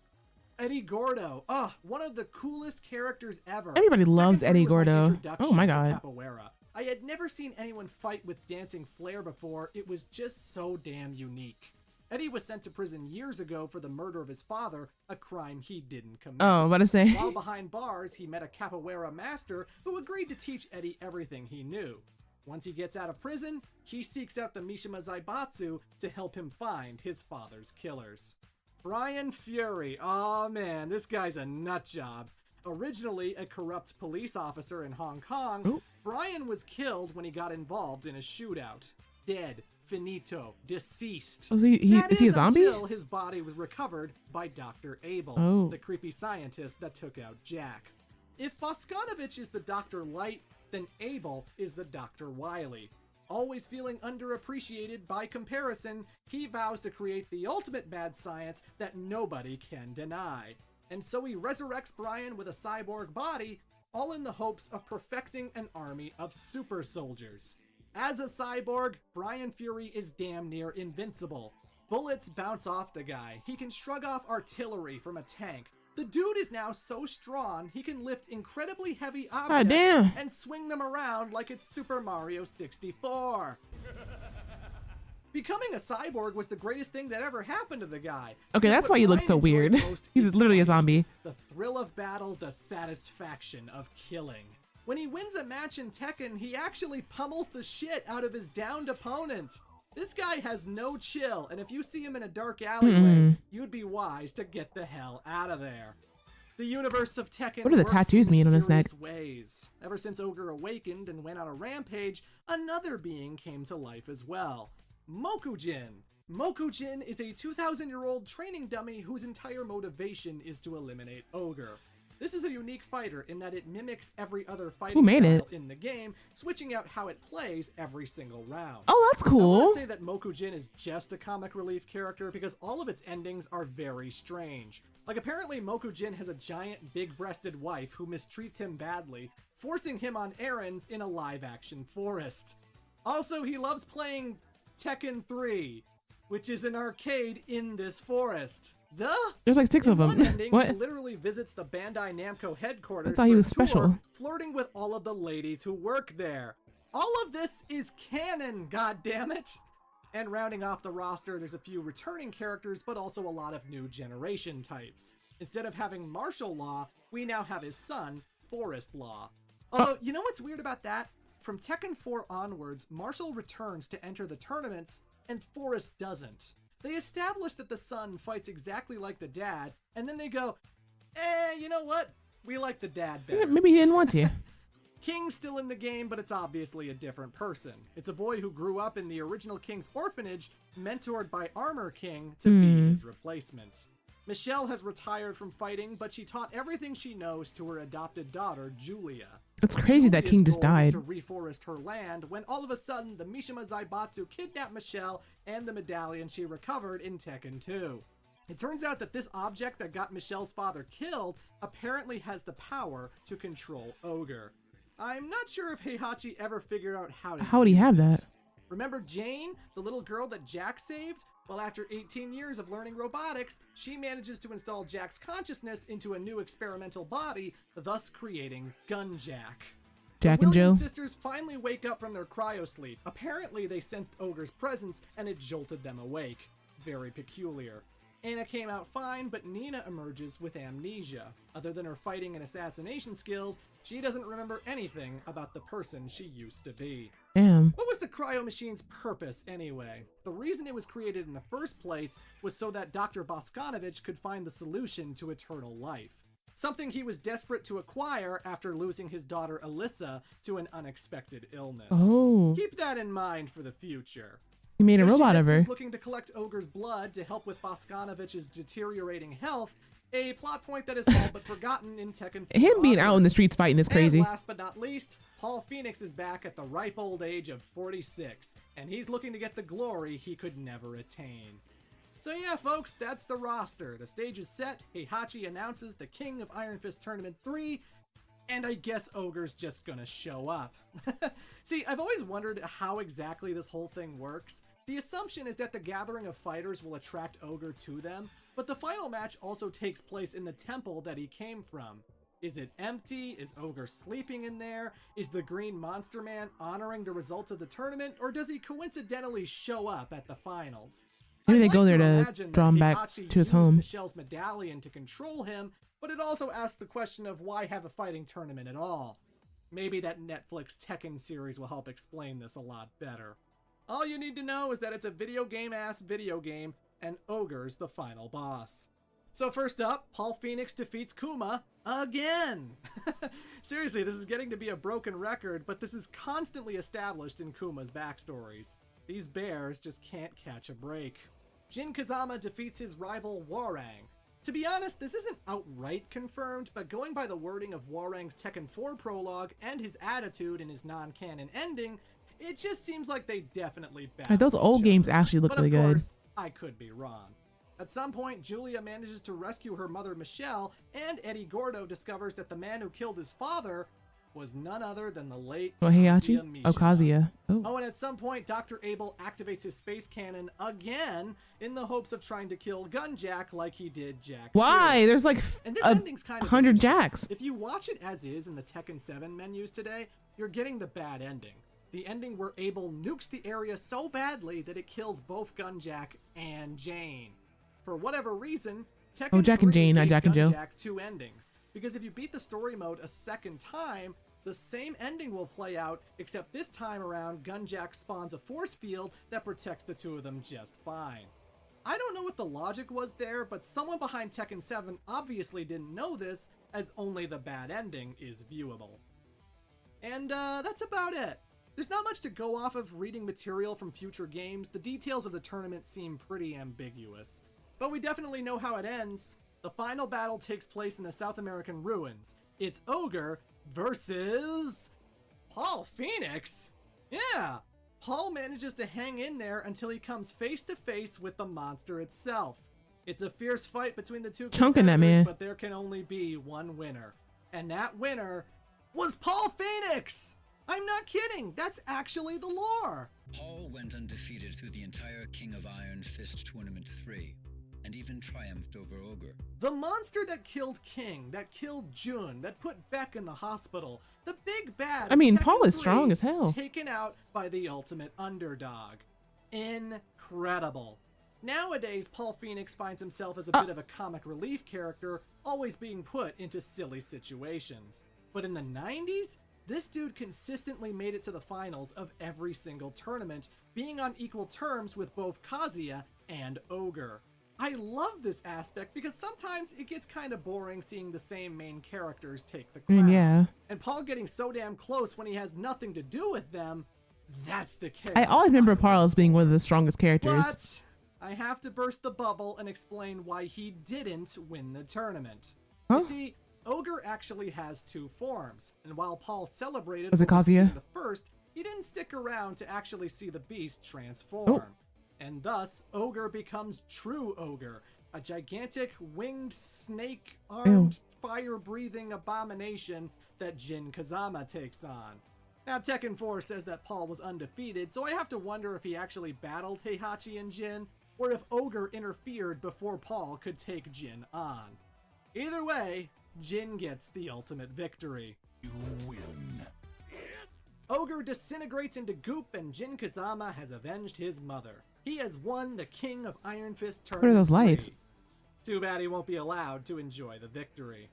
Eddie Gordo, one of the coolest characters ever. Everybody loves Tekken 3 Eddie was my Gordo. introduction Oh my to God. Capoeira. I had never seen anyone fight with dancing flair before. It was just so damn unique. Eddie was sent to prison years ago for the murder of his father, a crime he didn't commit. Oh, I was about to say. While behind bars, he met a capoeira master who agreed to teach Eddie everything he knew. Once he gets out of prison, he seeks out the Mishima Zaibatsu to help him find his father's killers. Brian Fury. Oh man, this guy's a nut job. Originally a corrupt police officer in Hong Kong, Ooh. Brian was killed when he got involved in a shootout. Dead. Finito. Deceased. Oh, is he a zombie? Until his body was recovered by Dr. Abel, Oh. the creepy scientist that took out Jack. If Boskanovich is the Dr. Light, then Abel is the Dr. Wily. Always feeling underappreciated by comparison, he vows to create the ultimate mad science that nobody can deny. And so he resurrects Brian with a cyborg body, all in the hopes of perfecting an army of super soldiers. As a cyborg, Brian Fury is damn near invincible. Bullets bounce off the guy. He can shrug off artillery from a tank. The dude is now so strong, he can lift incredibly heavy objects damn. and swing them around like it's Super Mario 64. Becoming a cyborg was the greatest thing that ever happened to the guy. Okay, It's that's what why he looks so Brian enjoys weird. most He's is literally a fighting. zombie. The thrill of battle, the satisfaction of killing. When he wins a match in Tekken, he actually pummels the shit out of his downed opponent. This guy has no chill, and if you see him in a dark alleyway, you'd be wise to get the hell out of there. The universe of Tekken What do the works tattoos in mean on his neck? mysterious ways. Ever since Ogre awakened and went on a rampage, another being came to life as well. Mokujin. Mokujin is a 2,000-year-old training dummy whose entire motivation is to eliminate Ogre. This is a unique fighter in that it mimics every other fighting made style it? in the game, switching out how it plays every single round. Oh, that's I want cool. to say that Mokujin is just a comic relief character because all of its endings are very strange. Like apparently Mokujin has a giant big-breasted wife who mistreats him badly, forcing him on errands in a live-action forest. Also, he loves playing Tekken 3, which is an arcade in this forest. Zuh? There's like 6 of In one them. ending, What? he literally visits the Bandai Namco headquarters I thought he for a was tour, special. flirting with all of the ladies who work there. All of this is canon, goddammit! And rounding off the roster, there's a few returning characters, but also a lot of new generation types. Instead of having Martial Law, we now have his son, Forest Law. Although, you know what's weird about that? From Tekken 4 onwards, Martial returns to enter the tournaments, and Forest doesn't. They establish that the son fights exactly like the dad, and then they go, you know what? We like the dad better. Maybe he didn't want to. King's still in the game, but it's obviously a different person. It's a boy who grew up in the original King's orphanage, mentored by Armor King to be his replacement. Michelle has retired from fighting, but she taught everything she knows to her adopted daughter, Julia. It's crazy that King just Julia's died. goal was to reforest her land when all of a sudden the Mishima Zaibatsu kidnapped Michelle and the medallion she recovered in Tekken 2. It turns out that this object that got Michelle's father killed apparently has the power to control Ogre. I'm not sure if Heihachi ever figured out how to How would he have use it. that? Remember Jane, the little girl that Jack saved? Well, after 18 years of learning robotics, she manages to install Jack's consciousness into a new experimental body, thus creating Gunjack. Jack and The Jill. Williams sisters finally wake up from their cryosleep. Apparently, they sensed Ogre's presence and it jolted them awake. Very peculiar. Anna came out fine, but Nina emerges with amnesia. Other than her fighting and assassination skills, she doesn't remember anything about the person she used to be. Damn. What was the cryo machine's purpose anyway? The reason it was created in the first place was so that Dr. Boskanovich could find the solution to eternal life. Something he was desperate to acquire after losing his daughter Alyssa to an unexpected illness. Oh. Keep that in mind for the future. He made a robot of her. Yoshimitsu's looking to collect Ogre's blood to help with Boskanovich's deteriorating health, a plot point that is all but forgotten in Tekken 4. Him being out in the streets fighting is crazy. And last but not least, Paul Phoenix is back at the ripe old age of 46, and he's looking to get the glory he could never attain. So yeah, folks, that's the roster. The stage is set. Heihachi announces the King of Iron Fist Tournament 3, and I guess Ogre's just gonna show up. See, I've always wondered how exactly this whole thing works. The assumption is that the gathering of fighters will attract Ogre to them, but the final match also takes place in the temple that he came from. Is it empty? Is Ogre sleeping in there? Is the Green Monster Man honoring the results of the tournament, or does he coincidentally show up at the finals? Maybe they I'd go like there to imagine draw him that back Heihachi to his used home. Michelle's medallion to control him, but it also asks the question of why have a fighting tournament at all? Maybe that Netflix Tekken series will help explain this a lot better. All you need to know is that it's a video game-ass video game, and Ogre's the final boss. So first up, Paul Phoenix defeats Kuma again! Seriously, this is getting to be a broken record, but this is constantly established in Kuma's backstories. These bears just can't catch a break. Jin Kazama defeats his rival Warang. To be honest, this isn't outright confirmed, but going by the wording of Warang's Tekken 4 prologue and his attitude in his non-canon ending, it just seems like they definitely battled Those old each games other. actually look But really of good. course, I could be wrong. At some point, Julia manages to rescue her mother Michelle, and Eddie Gordo discovers that the man who killed his father was none other than the late Heihachi? Kazuya Mishima. Oh, Kazuya. Oh. Oh, and at some point, Dr. Abel activates his space cannon again in the hopes of trying to kill Gunjack like he did Jack 2. Why? There's like And this ending's kind of 100 interesting. Jacks. If you watch it as is in the Tekken 7 menus today, you're getting the bad ending. The ending where Abel nukes the area so badly that it kills both Gunjack and Jane. For whatever reason, Tekken Oh, Jack and 3 Jane, not gave Jack and Jill. Gunjack two endings. Because if you beat the story mode a second time, the same ending will play out, except this time around, Gunjack spawns a force field that protects the two of them just fine. I don't know what the logic was there, but someone behind Tekken 7 obviously didn't know this, as only the bad ending is viewable. And that's about it. There's not much to go off of reading material from future games. The details of the tournament seem pretty ambiguous. But we definitely know how it ends. The final battle takes place in the South American ruins. It's Ogre versus Paul Phoenix. Yeah, Paul manages to hang in there until he comes face to face with the monster itself. It's a fierce fight between the two Chunking that competitors, man. but there can only be one winner. And that winner was Paul Phoenix! I'm not kidding, that's actually the lore! Paul went undefeated through the entire King of Iron Fist Tournament 3, and even triumphed over Ogre. The monster that killed King, that killed Jun, that put Beck in the hospital, the big bad. I mean, Tekken Paul is 3, strong as hell. Taken out by the ultimate underdog. Incredible. Nowadays, Paul Phoenix finds himself as a bit of a comic relief character, always being put into silly situations. But in the 90s, this dude consistently made it to the finals of every single tournament, being on equal terms with both Kazuya and Ogre. I love this aspect because sometimes it gets kind of boring seeing the same main characters take the I mean, crown. yeah. And Paul getting so damn close when he has nothing to do with them, that's the case. I always remember Paul as being one of the strongest characters. But I have to burst the bubble and explain why he didn't win the tournament. Huh? You see, Ogre actually has two forms, and while Paul celebrated Was it over being Kazuya? the first, he didn't stick around to actually see the beast transform. Oh. And thus, Ogre becomes true Ogre, a gigantic winged snake-armed fire-breathing abomination that Jin Kazama takes on. Now, Tekken 4 says that Paul was undefeated, so I have to wonder if he actually battled Heihachi and Jin, or if Ogre interfered before Paul could take Jin on. Either way, Jin gets the ultimate victory. You win. Ogre disintegrates into goop and Jin Kazama has avenged his mother. He has won the King of Iron Fist tournament. What are those lights? 3. Too bad he won't be allowed to enjoy the victory.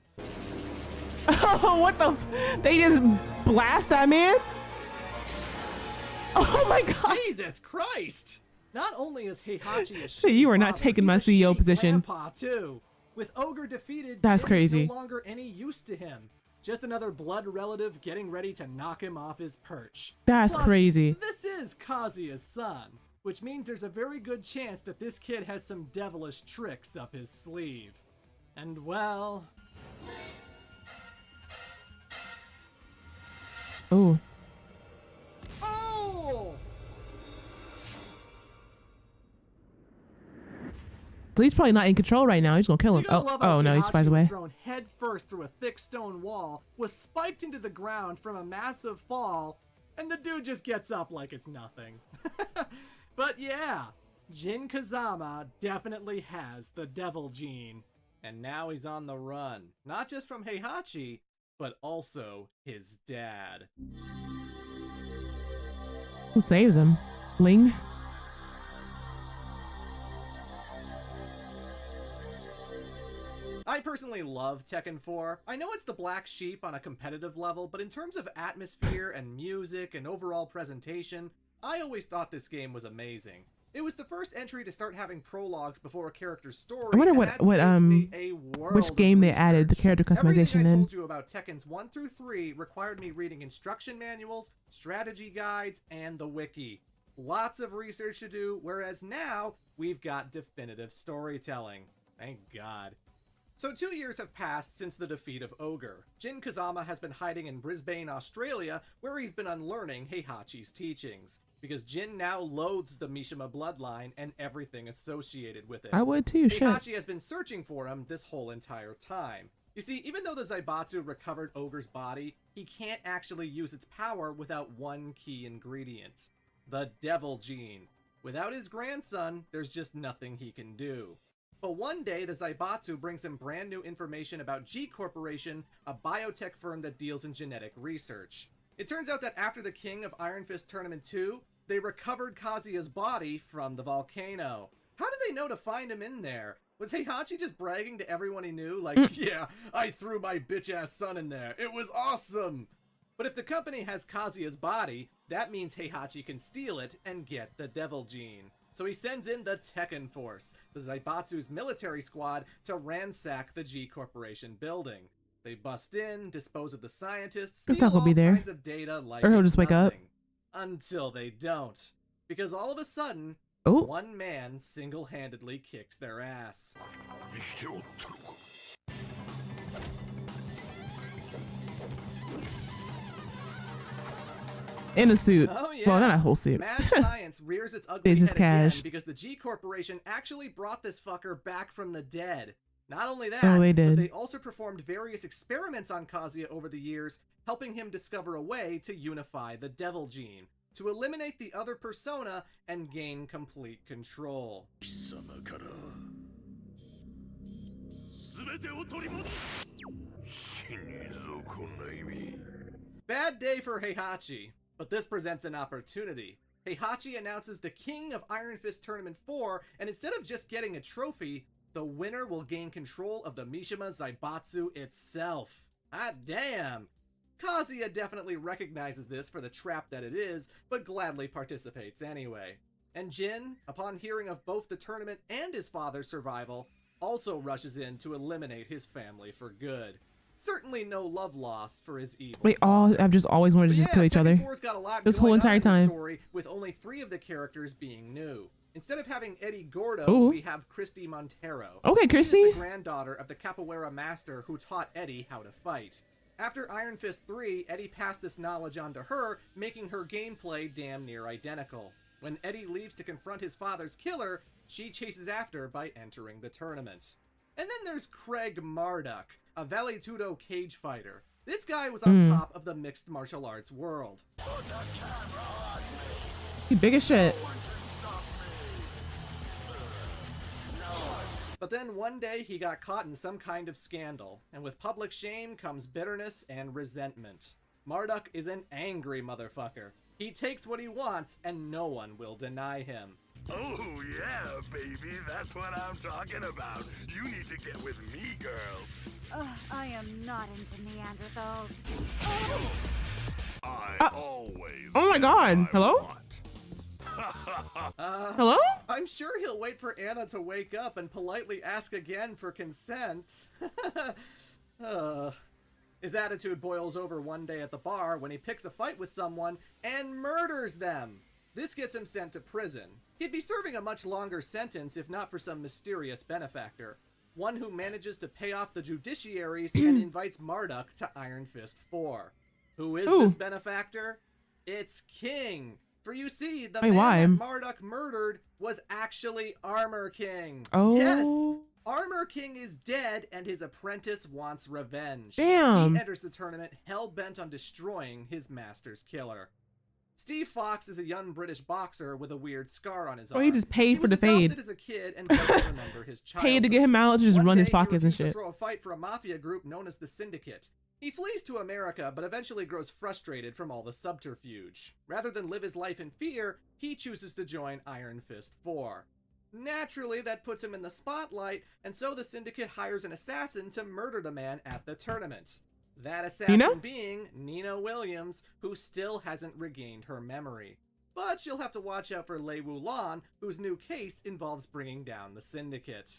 Oh, what the? They just blast that man? Oh my god. Jesus Christ! Not only is Heihachi a See, you are not father, taking he's my a CEO shitty position. grandpa too. With Ogre defeated, That's Jin's crazy. no longer any use to him. Just another blood relative getting ready to knock him off his perch. That's Plus, crazy. This is Kazuya's son, which means there's a very good chance that this kid has some devilish tricks up his sleeve. And well... Oh. Oh! So he's probably not in control right now. He's gonna kill him. You're gonna love how Oh no, he Heihachi flies was away. thrown head first through a thick stone wall, was spiked into the ground from a massive fall, and the dude just gets up like it's nothing. But yeah, Jin Kazama definitely has the devil gene. And now he's on the run, not just from Heihachi, but also his dad. Who saves him? Ling? I personally love Tekken 4. I know it's the black sheep on a competitive level, but in terms of atmosphere and music and overall presentation, I always thought this game was amazing. It was the first entry to start having prologues before a character's story. I wonder and what that saves me a world which of game they research. added the character customization Everything I in. told you about Tekkens 1 through 3 required me reading instruction manuals, strategy guides, and the wiki. Lots of research to do, whereas now we've got definitive storytelling. Thank God. So 2 years have passed since the defeat of Ogre. Jin Kazama has been hiding in Brisbane, Australia, where he's been unlearning Heihachi's teachings. Because Jin now loathes the Mishima bloodline and everything associated with it. I would too, shit. Heihachi has been searching for him this whole entire time. You see, even though the Zaibatsu recovered Ogre's body, he can't actually use its power without one key ingredient. The Devil Gene. Without his grandson, there's just nothing he can do. But one day, the Zaibatsu brings him brand new information about G Corporation, a biotech firm that deals in genetic research. It turns out that after the King of Iron Fist Tournament 2, they recovered Kazuya's body from the volcano. How did they know to find him in there? Was Heihachi just bragging to everyone he knew? Like, yeah, I threw my bitch-ass son in there. It was awesome! But if the company has Kazuya's body, that means Heihachi can steal it and get the Devil Gene. So he sends in the Tekken Force, the Zaibatsu's military squad, to ransack the G Corporation building. They bust in, dispose of the scientists, It's steal not gonna all be there. kinds of data like Or he'll it's just wake up. nothing. Until they don't. Because all of a sudden, Oh. one man single-handedly kicks their ass. In a suit. Oh yeah. Well, not a whole suit. Mad science rears its ugly It's head his cash. again because the G Corporation actually brought this fucker back from the dead. Not only that, Oh, they did. but they also performed various experiments on Kazuya over the years, helping him discover a way to unify the Devil Gene, to eliminate the other persona and gain complete control. Bad day for Heihachi, but this presents an opportunity. Heihachi announces the King of Iron Fist Tournament 4, and instead of just getting a trophy, the winner will gain control of the Mishima Zaibatsu itself. Ah, damn! Kazuya definitely recognizes this for the trap that it is, but gladly participates anyway. And Jin, upon hearing of both the tournament and his father's survival, also rushes in to eliminate his family for good. Certainly no love lost for his evil Wait, all I've just always wanted to just kill each Tekken other 4's got a lot this going whole on entire in the time. story, with only 3 of the characters being new. Instead of having Eddie Gordo, Ooh. we have Christy Montero. Okay, Christy. She is the granddaughter of the capoeira master who taught Eddie how to fight. After Iron Fist 3, Eddie passed this knowledge on to her, making her gameplay damn near identical. When Eddie leaves to confront his father's killer, she chases after by entering the tournament. And then there's Craig Marduk, a Valetudo cage fighter. This guy was on top of the mixed martial arts world. He big as shit. But then one day he got caught in some kind of scandal, and with public shame comes bitterness and resentment. Marduk is an angry motherfucker. He takes what he wants, and no one will deny him. Oh, yeah, baby, that's what I'm talking about. You need to get with me, girl. I am not into Neanderthals. I always. Oh my God. get what I Hello? want. Hello? I'm sure he'll wait for Anna to wake up and politely ask again for consent. His attitude boils over one day at the bar when he picks a fight with someone and murders them. This gets him sent to prison. He'd be serving a much longer sentence if not for some mysterious benefactor. One who manages to pay off the judiciaries and invites Marduk to Iron Fist 4. Who is this benefactor? It's King. For you see, the man that Marduk murdered was actually Armor King. Oh. Yes, Armor King is dead and his apprentice wants revenge. Damn. He enters the tournament hell-bent on destroying his master's killer. Steve Fox is a young British boxer with a weird scar on his arm. Oh, he just paid for the He was fade. adopted as a kid and doesn't remember his childhood. Paid to get him out to just One run his day, pockets he and refused to shit. throw a fight for a mafia group known as the Syndicate. He flees to America, but eventually grows frustrated from all the subterfuge. Rather than live his life in fear, he chooses to join Iron Fist 4. Naturally, that puts him in the spotlight, and so the Syndicate hires an assassin to murder the man at the tournament. That assassin being Nina Williams, who still hasn't regained her memory. But she'll have to watch out for Lei Wulan, whose new case involves bringing down the Syndicate.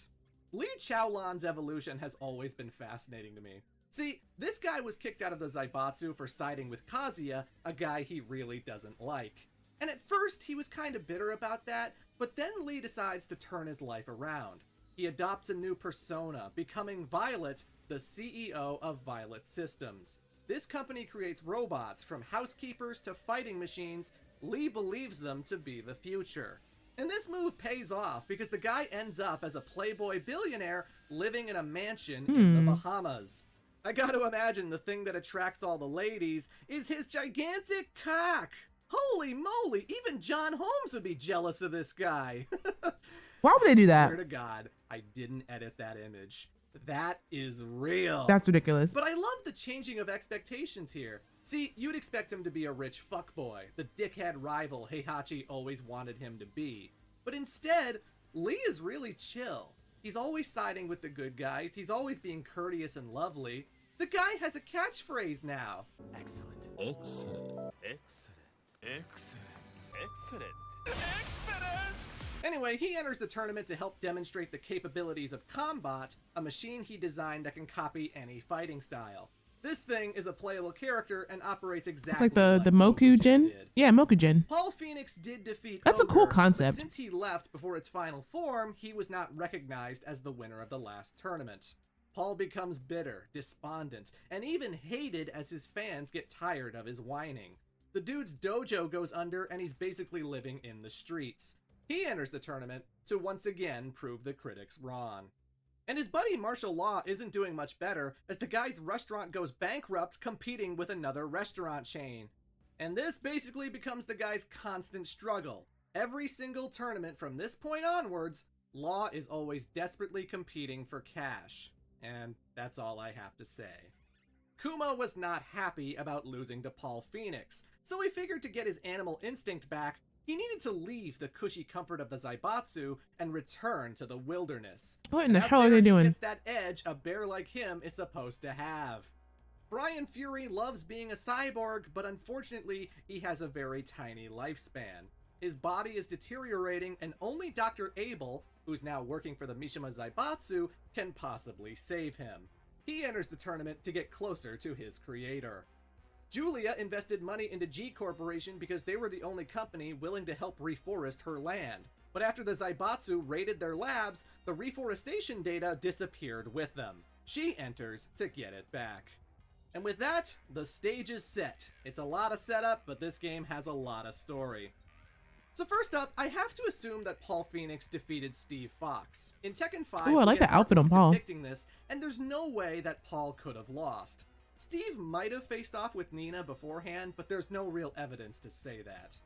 Li Chaolan's evolution has always been fascinating to me. See, this guy was kicked out of the Zaibatsu for siding with Kazuya, a guy he really doesn't like. And at first, he was kind of bitter about that, but then Lee decides to turn his life around. He adopts a new persona, becoming Violet, the CEO of Violet Systems. This company creates robots, from housekeepers to fighting machines. Lee believes them to be the future. And this move pays off because the guy ends up as a playboy billionaire living in a mansion in the Bahamas. I gotta imagine the thing that attracts all the ladies is his gigantic cock. Holy moly, even John Holmes would be jealous of this guy. Why would they do that? I swear to God, I didn't edit that image. That is real. That's ridiculous. But I love the changing of expectations here. See, you'd expect him to be a rich fuckboy, the dickhead rival Heihachi always wanted him to be. But instead, Lee is really chill. He's always siding with the good guys, he's always being courteous and lovely. The guy has a catchphrase now. Excellent. Excellent. Excellent. Excellent. Excellent. Anyway, he enters the tournament to help demonstrate the capabilities of Combat, a machine he designed that can copy any fighting style. This thing is a playable character and operates exactly It's like the Moku Jin? did. Yeah, Moku Jin. Paul Phoenix did defeat That's a cool Ogre, concept. but since he left before its final form, he was not recognized as the winner of the last tournament. Paul becomes bitter, despondent, and even hated as his fans get tired of his whining. The dude's dojo goes under and he's basically living in the streets. He enters the tournament to once again prove the critics wrong. And his buddy Martial Law isn't doing much better as the guy's restaurant goes bankrupt competing with another restaurant chain. And this basically becomes the guy's constant struggle. Every single tournament from this point onwards, Law is always desperately competing for cash. And that's all I have to say. Kuma was not happy about losing to Paul Phoenix, so he figured to get his animal instinct back, he needed to leave the cushy comfort of the Zaibatsu and return to the wilderness. What in the Out hell are there, they he doing? gets that edge a bear like him is supposed to have. Brian Fury loves being a cyborg, but unfortunately, he has a very tiny lifespan. His body is deteriorating, and only Dr. Abel, who's now working for the Mishima Zaibatsu, can possibly save him. He enters the tournament to get closer to his creator. Julia invested money into G Corporation because they were the only company willing to help reforest her land. But after the Zaibatsu raided their labs, the reforestation data disappeared with them. She enters to get it back. And with that, the stage is set. It's a lot of setup, but this game has a lot of story. So first up, I have to assume that Paul Phoenix defeated Steve Fox. In Tekken 5, Ooh, I like the outfit on Paul. depicting this, and there's no way that Paul could have lost. Steve might have faced off with Nina beforehand, but there's no real evidence to say that.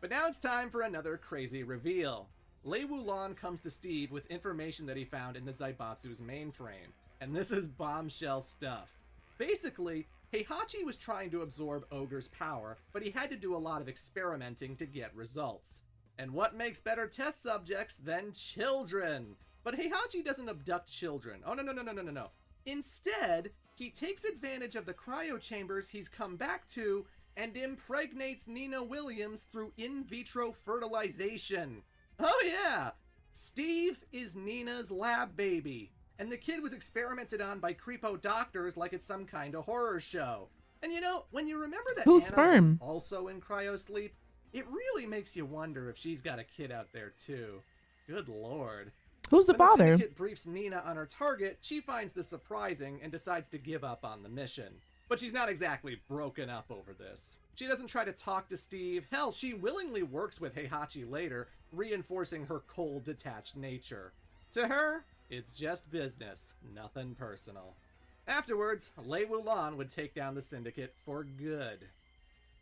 But now it's time for another crazy reveal. Lei Wulan comes to Steve with information that he found in the Zaibatsu's mainframe, and this is bombshell stuff. Basically, Heihachi was trying to absorb Ogre's power, but he had to do a lot of experimenting to get results. And what makes better test subjects than children? But Heihachi doesn't abduct children. Oh, no. Instead, he takes advantage of the cryo chambers he's come back to and impregnates Nina Williams through in vitro fertilization. Oh yeah! Steve is Nina's lab baby, and the kid was experimented on by creepo doctors like it's some kind of horror show. And you know, when you remember that Who's Anna sperm? was also in cryosleep, it really makes you wonder if she's got a kid out there too. Good lord. Who's the When father? the syndicate briefs Nina on her target, she finds this surprising and decides to give up on the mission. But she's not exactly broken up over this. She doesn't try to talk to Steve. Hell, she willingly works with Heihachi later, reinforcing her cold, detached nature. To her, it's just business, nothing personal. Afterwards, Lei Wulan would take down the syndicate for good.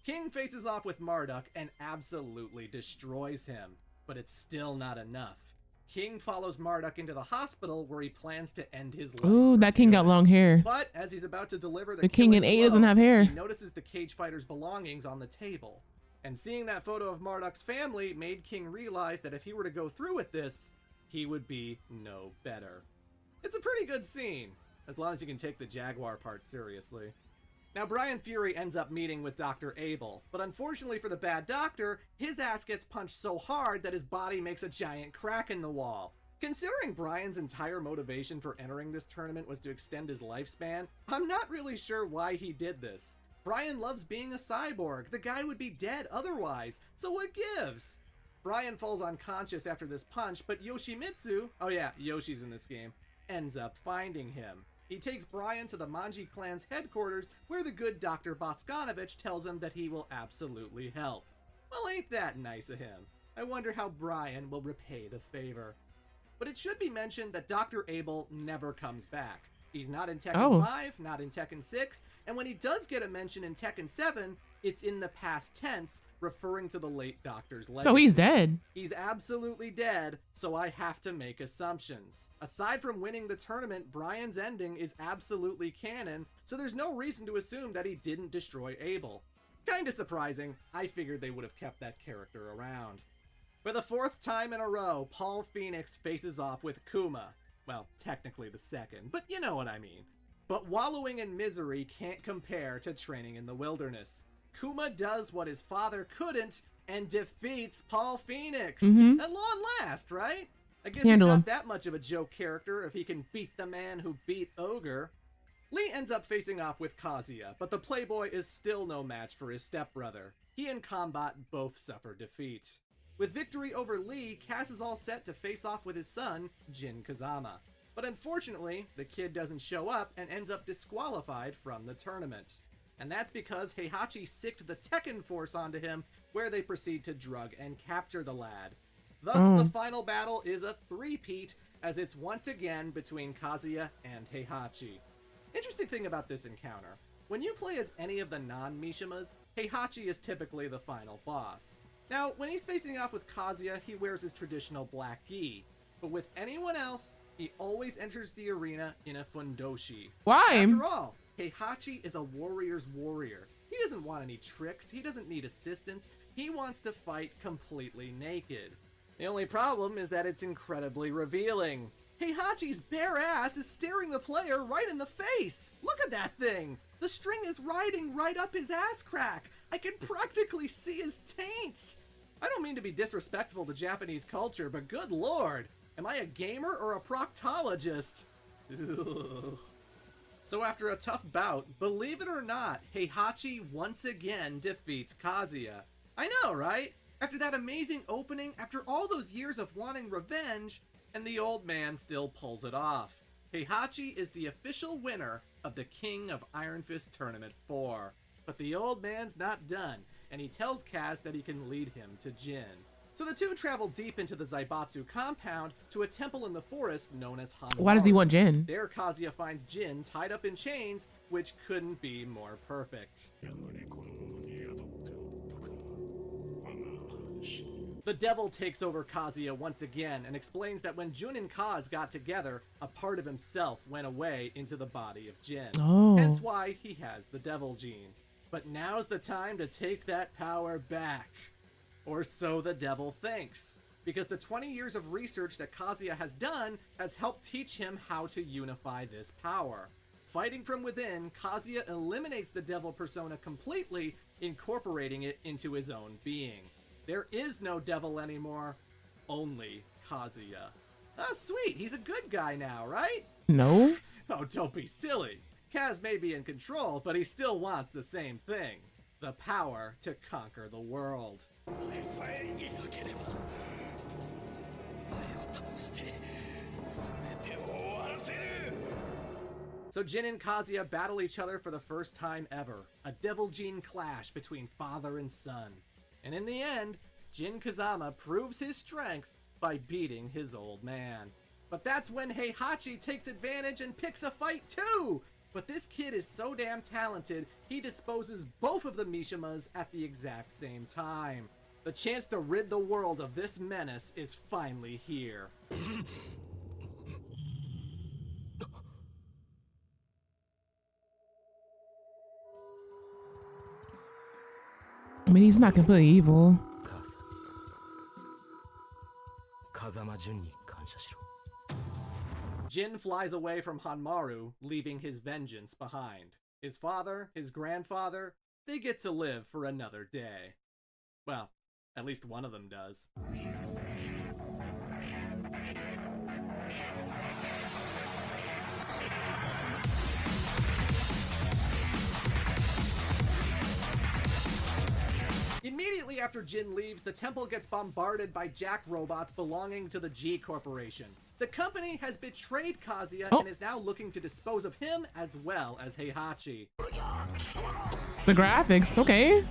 King faces off with Marduk and absolutely destroys him, but it's still not enough. King follows Marduk into the hospital where he plans to end his life. Ooh, that king got long hair. But as he's about to deliver The king in killing A doesn't blow, have hair. he notices the cage fighter's belongings on the table. And seeing that photo of Marduk's family made King realize that if he were to go through with this, he would be no better. It's a pretty good scene, as long as you can take the Jaguar part seriously. Now, Brian Fury ends up meeting with Dr. Abel, but unfortunately for the bad doctor, his ass gets punched so hard that his body makes a giant crack in the wall. Considering Brian's entire motivation for entering this tournament was to extend his lifespan, I'm not really sure why he did this. Brian loves being a cyborg. The guy would be dead otherwise, so what gives? Brian falls unconscious after this punch, but Yoshimitsu, oh yeah, Yoshi's in this game, ends up finding him. He takes Brian to the Manji clan's headquarters, where the good Dr. Boskanovich tells him that he will absolutely help. Well, ain't that nice of him? I wonder how Brian will repay the favor. But it should be mentioned that Dr. Abel never comes back. He's not in Tekken 5, not in Tekken 6, and when he does get a mention in Tekken 7, it's in the past tense, referring to the late Doctor's legacy. So he's dead. He's absolutely dead, so I have to make assumptions. Aside from winning the tournament, Brian's ending is absolutely canon, so there's no reason to assume that he didn't destroy Abel. Kinda surprising. I figured they would have kept that character around. For the fourth time in a row, Paul Phoenix faces off with Kuma. Well, technically the second, but you know what I mean. But wallowing in misery can't compare to training in the wilderness. Kuma does what his father couldn't and defeats Paul Phoenix. At long last, right? I guess he's not that much of a joke character if he can beat the man who beat Ogre. Lee ends up facing off with Kazuya, but the playboy is still no match for his stepbrother. He and Combat both suffer defeat. With victory over Lee, Cass is all set to face off with his son, Jin Kazama. But unfortunately, the kid doesn't show up and ends up disqualified from the tournament. And that's because Heihachi sicked the Tekken Force onto him, where they proceed to drug and capture the lad. Thus, the final battle is a three-peat, as it's once again between Kazuya and Heihachi. Interesting thing about this encounter, when you play as any of the non-Mishimas, Heihachi is typically the final boss. Now, when he's facing off with Kazuya, he wears his traditional black gi, but with anyone else, he always enters the arena in a fundoshi. Why? After all, Heihachi is a warrior's warrior. He doesn't want any tricks, he doesn't need assistance, he wants to fight completely naked. The only problem is that it's incredibly revealing. Heihachi's bare ass is staring the player right in the face! Look at that thing! The string is riding right up his ass crack! I can practically see his taint! I don't mean to be disrespectful to Japanese culture, but good lord, am I a gamer or a proctologist? Ugh. So after a tough bout, believe it or not, Heihachi once again defeats Kazuya. I know, right? After that amazing opening, after all those years of wanting revenge, and the old man still pulls it off. Heihachi is the official winner of the King of Iron Fist Tournament 4. But the old man's not done, and he tells Kaz that he can lead him to Jin. So the two travel deep into the Zaibatsu compound to a temple in the forest known as Hanmaru. Why does he want Jin? There Kazuya finds Jin tied up in chains, which couldn't be more perfect. The devil takes over Kazuya once again and explains that when Jun and Kaz got together, a part of himself went away into the body of Jin. Oh. Hence why he has the devil gene. But now's the time to take that power back. Or so the devil thinks. Because the 20 years of research that Kazuya has done has helped teach him how to unify this power. Fighting from within, Kazuya eliminates the devil persona completely, incorporating it into his own being. There is no devil anymore, only Kazuya. Ah, sweet, he's a good guy now, right? No. Oh, don't be silly. Kaz may be in control, but he still wants the same thing. The power to conquer the world. So Jin and Kazuya battle each other for the first time ever. A devil gene clash between father and son. And in the end, Jin Kazama proves his strength by beating his old man. But that's when Heihachi takes advantage and picks a fight too! But this kid is so damn talented, he disposes both of the Mishimas at the exact same time. The chance to rid the world of this menace is finally here. I mean, he's not completely evil. Jin flies away from Hanmaru, leaving his vengeance behind. His father, his grandfather, they get to live for another day. Well, at least one of them does. Immediately after Jin leaves, the temple gets bombarded by Jack robots belonging to the G Corporation. The company has betrayed Kazuya and is now looking to dispose of him as well as Heihachi. The graphics, okay.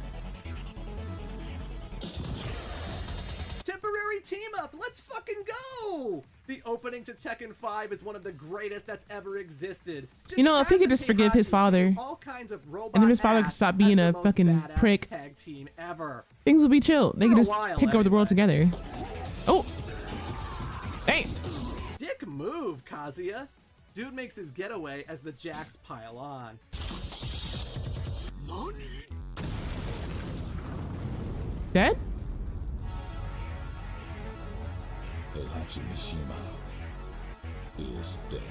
Temporary team up, let's fucking go! The opening to Tekken 5 is one of the greatest that's ever existed. You know, if he could just forgive his father, all kinds of and then his father could stop being a fucking prick, tag team ever. things would be chill. They could just take over the world together. Oh! Hey! Dick move, Kazuya. Dude makes his getaway as the Jacks pile on. Dead? Heihachi Mishima is dead.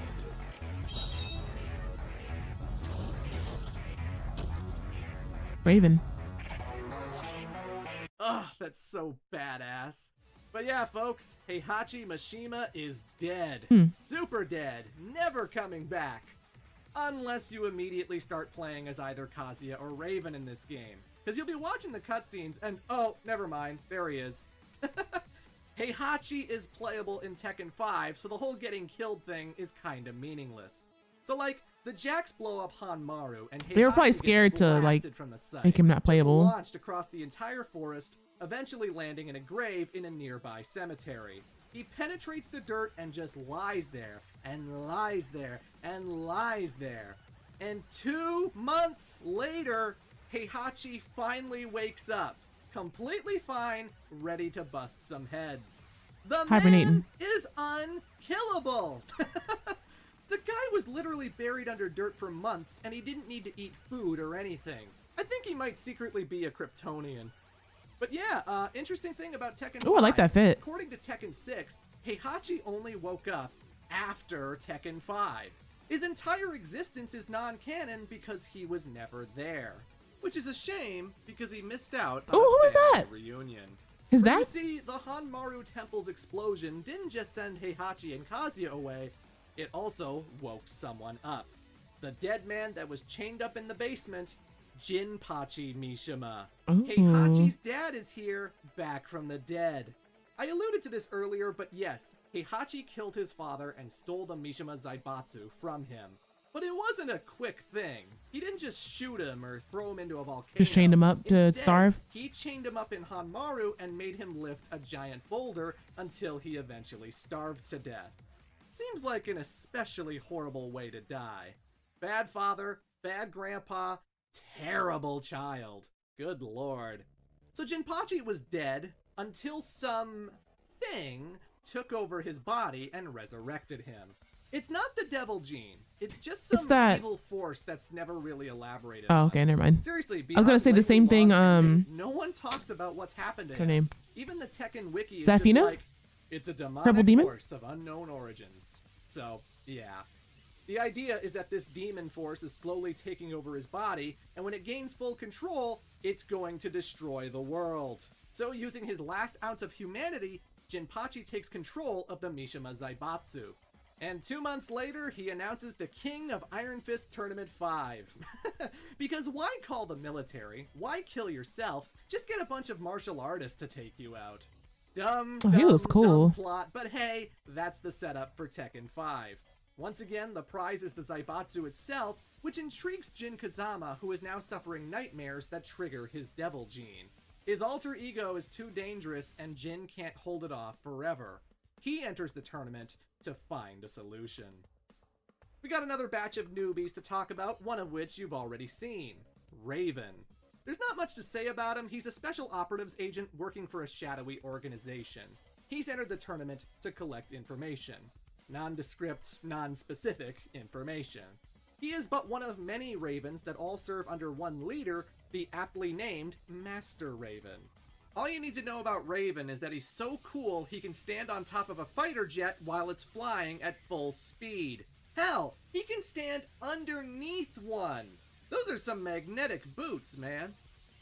Raven. Ugh, that's so badass. But yeah, folks, Heihachi Mishima is dead. Super dead. Never coming back. Unless you immediately start playing as either Kazuya or Raven in this game. Because you'll be watching the cutscenes and, oh, never mind, there he is. Heihachi is playable in Tekken 5, so the whole getting killed thing is kinda meaningless. So like, the Jacks blow up Hanmaru, and Heihachi They were probably scared to like from the site, make him not playable. launched across the entire forest, eventually landing in a grave in a nearby cemetery. He penetrates the dirt and just lies there, and lies there, and lies there. And 2 months later, Heihachi finally wakes up, completely fine, ready to bust some heads. The man is unkillable! The guy was literally buried under dirt for months, and he didn't need to eat food or anything. I think he might secretly be a Kryptonian. But yeah, interesting thing about Tekken 5. Oh, I like that fit. According to Tekken 6, Heihachi only woke up after Tekken 5. His entire existence is non-canon because he was never there. Which is a shame, because he missed out on who is a that? reunion. His But you dad? see, the Hanmaru Temple's explosion didn't just send Heihachi and Kazuya away, it also woke someone up. The dead man that was chained up in the basement, Jinpachi Mishima. Ooh. Heihachi's dad is here, back from the dead. I alluded to this earlier, but yes, Heihachi killed his father and stole the Mishima Zaibatsu from him. But it wasn't a quick thing. He didn't just shoot him or throw him into a volcano. Just chained him up to Instead, starve? He chained him up in Hanmaru and made him lift a giant boulder until he eventually starved to death. Seems like an especially horrible way to die. Bad father, bad grandpa, terrible child. Good lord. So Jinpachi was dead until some thing took over his body and resurrected him. It's not the devil gene. It's just some evil force that's never really elaborated on. Oh, okay, never mind. Seriously, I was gonna say the same thing. No one talks about what's happened to him. Her name? Even the Tekken wiki is Zafina? just like, it's a demonic Demon? force of unknown origins. So, yeah. The idea is that this demon force is slowly taking over his body, and when it gains full control, it's going to destroy the world. So, using his last ounce of humanity, Jinpachi takes control of the Mishima Zaibatsu. And 2 months later, he announces the King of Iron Fist Tournament 5. Because why call the military? Why kill yourself? Just get a bunch of martial artists to take you out. Dumb plot, but hey, that's the setup for Tekken 5. Once again, the prize is the Zaibatsu itself, which intrigues Jin Kazama, who is now suffering nightmares that trigger his devil gene. His alter ego is too dangerous, and Jin can't hold it off forever. He enters the tournament to find a solution. We got another batch of newbies to talk about, one of which you've already seen. Raven. There's not much to say about him. He's a special operatives agent working for a shadowy organization. He's entered the tournament to collect information. Nondescript, non-specific information. He is but one of many Ravens that all serve under one leader, the aptly named Master Raven. All you need to know about Raven is that he's so cool he can stand on top of a fighter jet while it's flying at full speed. Hell, he can stand underneath one. Those are some magnetic boots, man.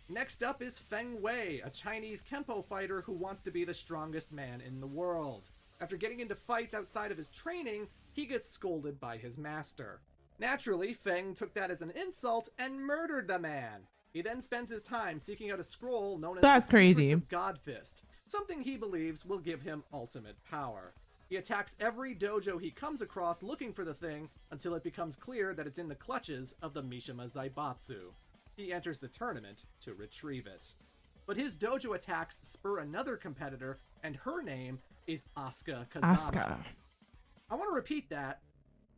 Next up is Feng Wei, a Chinese Kempo fighter who wants to be the strongest man in the world. After getting into fights outside of his training, he gets scolded by his master. Naturally, Feng took that as an insult and murdered the man. He then spends his time seeking out a scroll known as the Secrets of Godfist, something he believes will give him ultimate power. He attacks every dojo he comes across looking for the thing until it becomes clear that it's in the clutches of the Mishima Zaibatsu. He enters the tournament to retrieve it. But his dojo attacks spur another competitor, and her name is Asuka Kazama. I want to repeat that.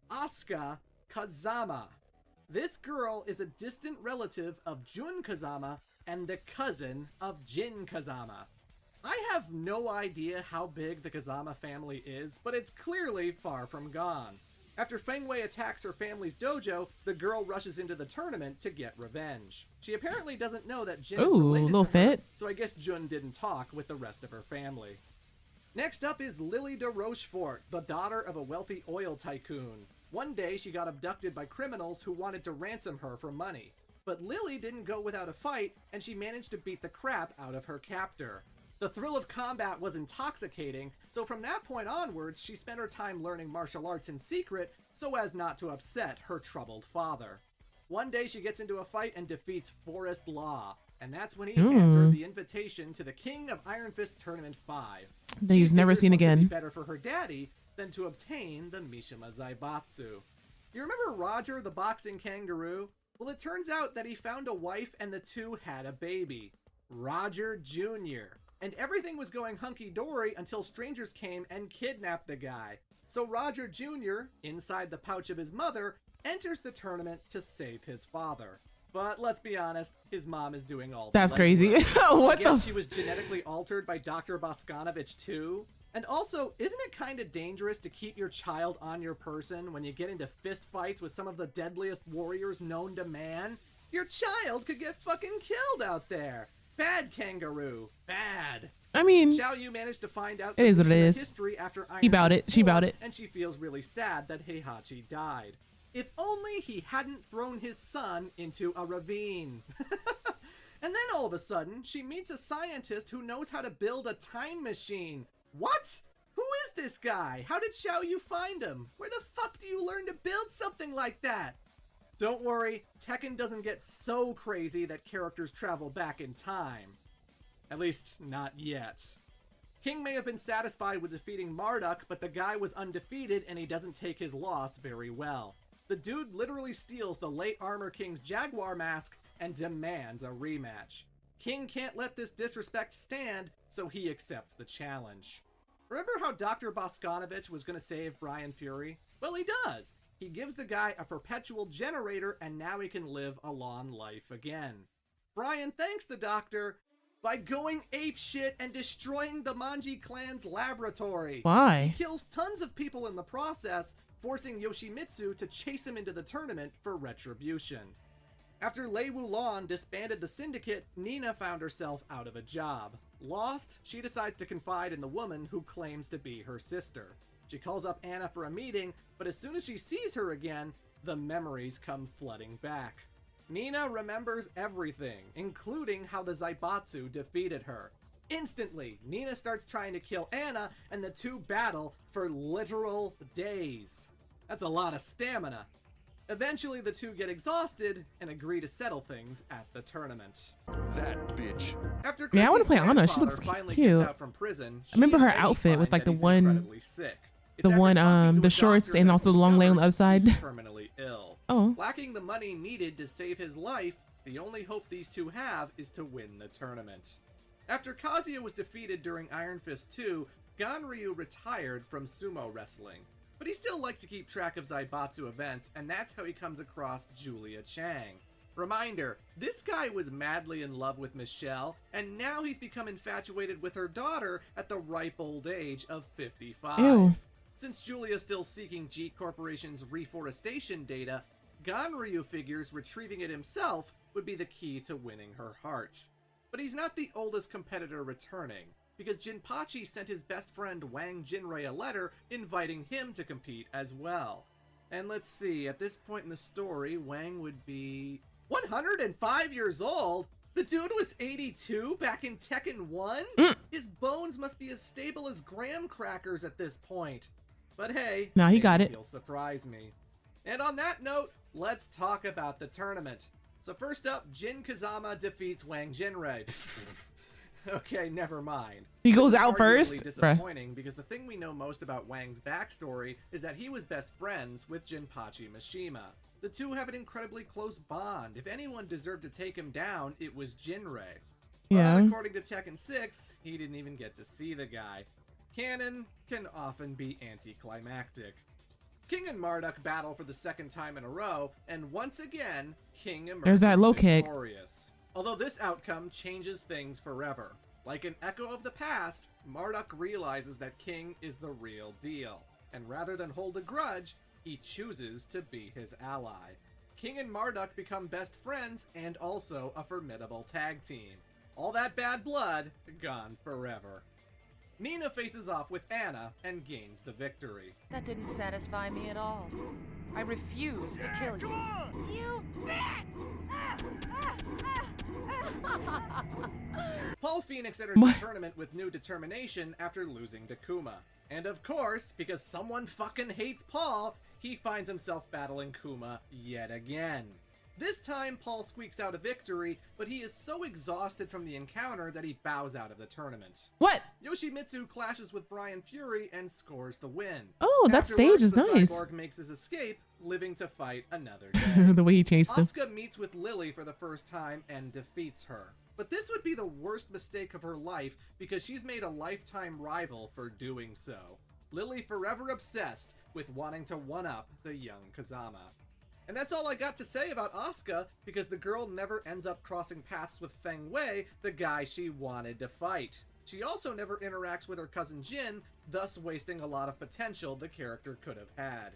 Asuka Kazama. This girl is a distant relative of Jun Kazama and the cousin of Jin Kazama. I have no idea how big the Kazama family is, but it's clearly far from gone. After Feng Wei attacks her family's dojo, the girl rushes into the tournament to get revenge. She apparently doesn't know that Jin is related to her, so I guess Jun didn't talk with the rest of her family. Next up is Lily de Rochefort, the daughter of a wealthy oil tycoon. One day, she got abducted by criminals who wanted to ransom her for money. But Lily didn't go without a fight, and she managed to beat the crap out of her captor. The thrill of combat was intoxicating, so from that point onwards, she spent her time learning martial arts in secret so as not to upset her troubled father. One day, she gets into a fight and defeats Forrest Law, and that's when he hands her the invitation to the King of Iron Fist Tournament 5. That he's never seen again. Better for her daddy than to obtain the Mishima Zaibatsu. You remember Roger the boxing kangaroo? Well, it turns out that he found a wife and the two had a baby. Roger Jr. And everything was going hunky-dory until strangers came and kidnapped the guy. So Roger Jr., inside the pouch of his mother, enters the tournament to save his father. But let's be honest, his mom is doing all the That's crazy. What I guess she was genetically altered by Dr. Boskanovich too? And also, isn't it kind of dangerous to keep your child on your person when you get into fist fights with some of the deadliest warriors known to man? Your child could get fucking killed out there. Bad kangaroo. Bad. I mean, Xiao Yu managed to find out it is what it is. History after Iron He bowed Fist it. She 4, bowed it. And she feels really sad that Heihachi died. If only he hadn't thrown his son into a ravine. And then all of a sudden, she meets a scientist who knows how to build a time machine. What? Who is this guy? How did Xiao Yu find him? Where the fuck do you learn to build something like that? Don't worry, Tekken doesn't get so crazy that characters travel back in time. At least, not yet. King may have been satisfied with defeating Marduk, but the guy was undefeated and he doesn't take his loss very well. The dude literally steals the late Armor King's Jaguar mask and demands a rematch. King can't let this disrespect stand, so he accepts the challenge. Remember how Dr. Boskanovich was going to save Brian Fury? Well, he does. He gives the guy a perpetual generator and now he can live a long life again. Brian thanks the doctor by going apeshit and destroying the Manji clan's laboratory. Why? He kills tons of people in the process, forcing Yoshimitsu to chase him into the tournament for retribution. After Lei Wulan disbanded the syndicate, Nina found herself out of a job. Lost, she decides to confide in the woman who claims to be her sister. She calls up Anna for a meeting, but as soon as she sees her again, the memories come flooding back. Nina remembers everything, including how the Zaibatsu defeated her. Instantly, Nina starts trying to kill Anna, and the two battle for literal days. That's a lot of stamina. Eventually, the two get exhausted and agree to settle things at the tournament. That bitch. After Yeah, I want to play Christie's Anna. She grandfather looks finally cute. gets out from prison, I remember she her and Eddie outfit with find like that the he's one, incredibly sick. It's the after one, talking to the a shorts doctor and that also the long leg on the other discovered side. he's terminally ill. Oh. Lacking the money needed to save his life, the only hope these two have is to win the tournament. After Kazuya was defeated during Iron Fist 2, Ganryu retired from sumo wrestling. But he still liked to keep track of Zaibatsu events, and that's how he comes across Julia Chang. Reminder, this guy was madly in love with Michelle, and now he's become infatuated with her daughter at the ripe old age of 55. Ew. Since Julia's still seeking Jeet Corporation's reforestation data, Ganryu figures retrieving it himself would be the key to winning her heart. But he's not the oldest competitor returning, because Jinpachi sent his best friend Wang Jinrei a letter inviting him to compete as well. And let's see, at this point in the story, Wang would be 105 years old? The dude was 82 back in Tekken 1? His bones must be as stable as graham crackers at this point. But hey, nah, he got it. He'll surprise me. And on that note, let's talk about the tournament. So first up, Jin Kazama defeats Wang Jinrei. Okay, never mind. He goes This is out arguably first? disappointing because the thing we know most about Wang's backstory is that he was best friends with Jinpachi Mishima. The two have an incredibly close bond. If anyone deserved to take him down, it was Jinrei. Yeah. But according to Tekken 6, he didn't even get to see the guy. Canon can often be anticlimactic. King and Marduk battle for the second time in a row, and once again, King emerges There's that low kick. victorious. Although this outcome changes things forever. Like an echo of the past, Marduk realizes that King is the real deal, and rather than hold a grudge, he chooses to be his ally. King and Marduk become best friends and also a formidable tag team. All that bad blood gone forever. Nina faces off with Anna and gains the victory. That didn't satisfy me at all. I refuse to kill you. You Paul Phoenix enters the tournament with new determination after losing to Kuma. And of course, because someone fucking hates Paul, he finds himself battling Kuma yet again. This time, Paul squeaks out a victory, but he is so exhausted from the encounter that he bows out of the tournament. What? Yoshimitsu clashes with Brian Fury and scores the win. Oh, that Afterwards, stage is the nice. Cyborg makes his escape, living to fight another day. The way he chased him. Asuka meets with Lily for the first time and defeats her. But this would be the worst mistake of her life because she's made a lifetime rival for doing so. Lily forever obsessed with wanting to one-up the young Kazama. And that's all I got to say about Asuka, because the girl never ends up crossing paths with Feng Wei, the guy she wanted to fight. She also never interacts with her cousin Jin, thus wasting a lot of potential the character could have had.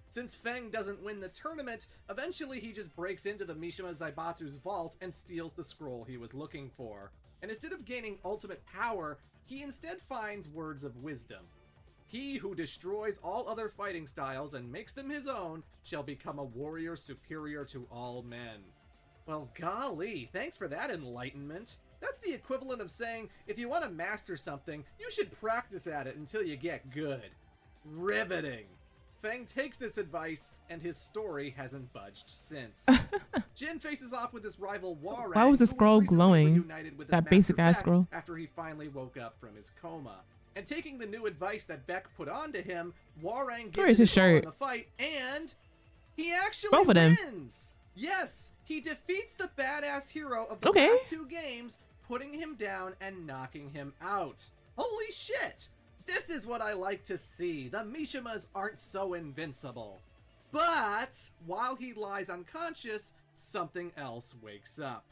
Since Feng doesn't win the tournament, eventually he just breaks into the Mishima Zaibatsu's vault and steals the scroll he was looking for. And instead of gaining ultimate power, he instead finds words of wisdom. He who destroys all other fighting styles and makes them his own shall become a warrior superior to all men. Well, golly, thanks for that enlightenment. That's the equivalent of saying, if you want to master something, you should practice at it until you get good. Riveting. Feng takes this advice, and his story hasn't budged since. Jin faces off with his rival Warang. Why was the scroll glowing? That basic ass scroll. After he finally woke up from his coma. And taking the new advice that Beck put onto him, Warang Where's gets his shirt? in the fight, and he actually Both of them. wins. Yes, he defeats the badass hero of the last 2 games, putting him down and knocking him out. Holy shit! This is what I like to see. The Mishimas aren't so invincible. But while he lies unconscious, something else wakes up.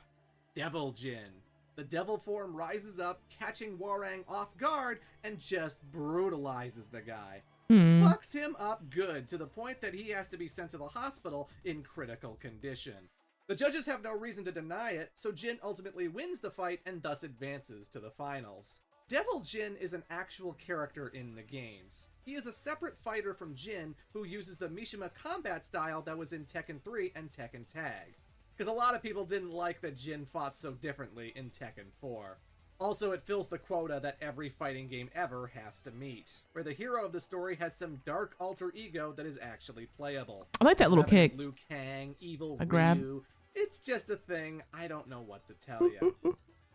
Devil Jin. The devil form rises up, catching Warang off guard, and just brutalizes the guy. Fucks him up good, to the point that he has to be sent to the hospital in critical condition. The judges have no reason to deny it, so Jin ultimately wins the fight and thus advances to the finals. Devil Jin is an actual character in the games. He is a separate fighter from Jin who uses the Mishima combat style that was in Tekken 3 and Tekken Tag. Because a lot of people didn't like that Jin fought so differently in Tekken 4. Also, it fills the quota that every fighting game ever has to meet, where the hero of the story has some dark alter ego that is actually playable. I like that little kick. Liu Kang, evil A grab. Ryu. It's just a thing. I don't know what to tell you.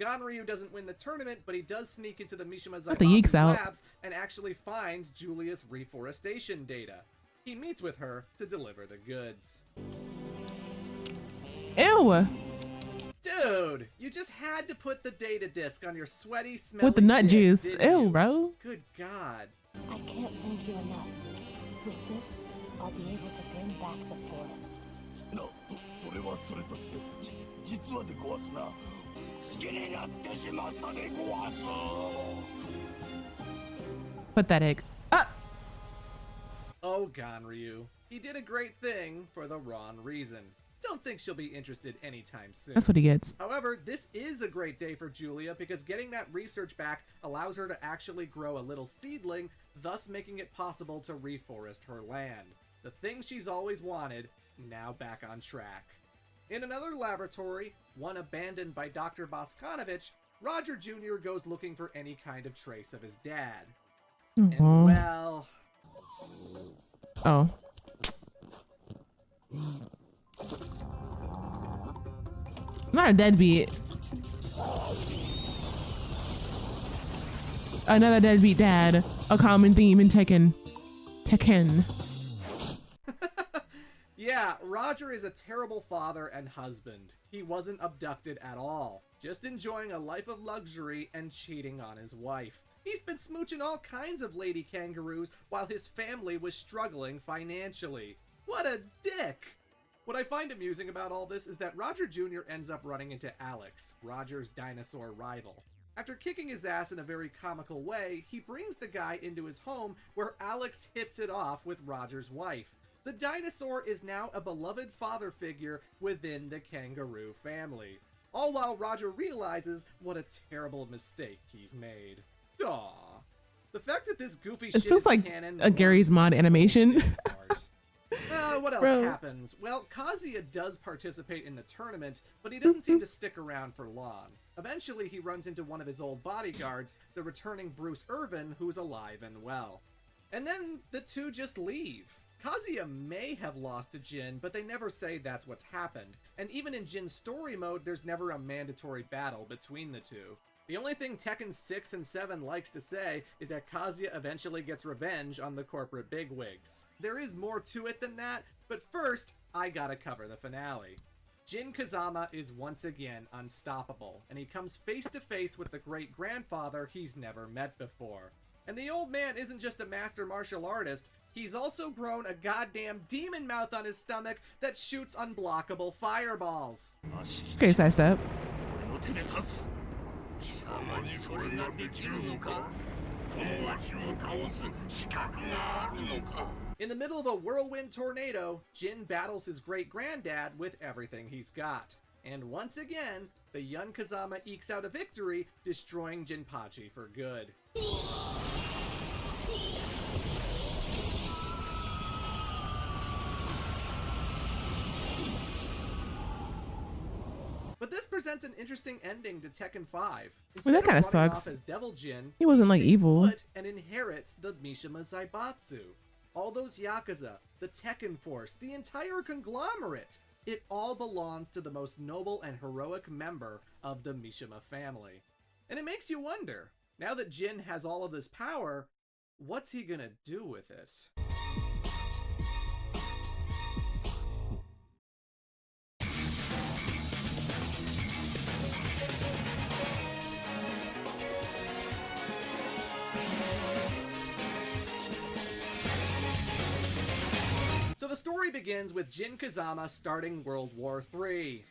Ganryu doesn't win the tournament, but he does sneak into the Mishima Let the yeeks Zaibatsu out. labs and actually finds Julia's reforestation data. He meets with her to deliver the goods. Ew. Dude, you just had to put the data disc on your sweaty, smelly With the nut dick, juice. didn't Ew, you? bro. Good God. I can't thank you enough. With this, I'll be able to bring back the forest. No, それはそれとして、実はでごわすな。好きになってしまったでごわす。 Pathetic. Ah! Oh, Ganryu. He did a great thing for the wrong reason. Don't think she'll be interested anytime soon. That's what he gets. However, this is a great day for Julia because getting that research back allows her to actually grow a little seedling, thus making it possible to reforest her land. The thing she's always wanted, now back on track. In another laboratory, one abandoned by Dr. Boskanovich, Roger Jr. goes looking for any kind of trace of his dad. And well... Oh. Not a deadbeat. Another deadbeat dad. A common theme in Tekken. Yeah, Roger is a terrible father and husband. He wasn't abducted at all. Just enjoying a life of luxury and cheating on his wife. He's been smooching all kinds of lady kangaroos while his family was struggling financially. What a dick! What I find amusing about all this is that Roger Jr. ends up running into Alex, Roger's dinosaur rival. After kicking his ass in a very comical way, he brings the guy into his home where Alex hits it off with Roger's wife. The dinosaur is now a beloved father figure within the kangaroo family. All while Roger realizes what a terrible mistake he's made. Aww. The fact that this goofy It shit feels is like canon... a Gary's Mod animation. What else Bro. happens? Well, Kazuya does participate in the tournament, but he doesn't seem to stick around for long. Eventually, he runs into one of his old bodyguards, the returning Bruce Irvin, who's alive and well. And then the two just leave. Kazuya may have lost to Jin, but they never say that's what's happened. And even in Jin's story mode, there's never a mandatory battle between the two. The only thing Tekken 6 and 7 likes to say is that Kazuya eventually gets revenge on the corporate bigwigs. There is more to it than that, but first, I gotta cover the finale. Jin Kazama is once again unstoppable, and he comes face to face with the great-grandfather he's never met before. And the old man isn't just a master martial artist, he's also grown a goddamn demon mouth on his stomach that shoots unblockable fireballs. Okay, sidestep. In the middle of a whirlwind tornado, Jin battles his great-granddad with everything he's got. And once again, the young Kazama ekes out a victory, destroying Jinpachi for good. But this presents an interesting ending to Tekken 5. Well, that kind of running sucks. off as Devil Jin, He wasn't like stays evil. put and inherits the Mishima Zaibatsu. All those Yakuza, the Tekken Force, the entire conglomerate. It all belongs to the most noble and heroic member of the Mishima family. And it makes you wonder, now that Jin has all of this power, what's he gonna do with it? So the story begins with Jin Kazama starting World War III.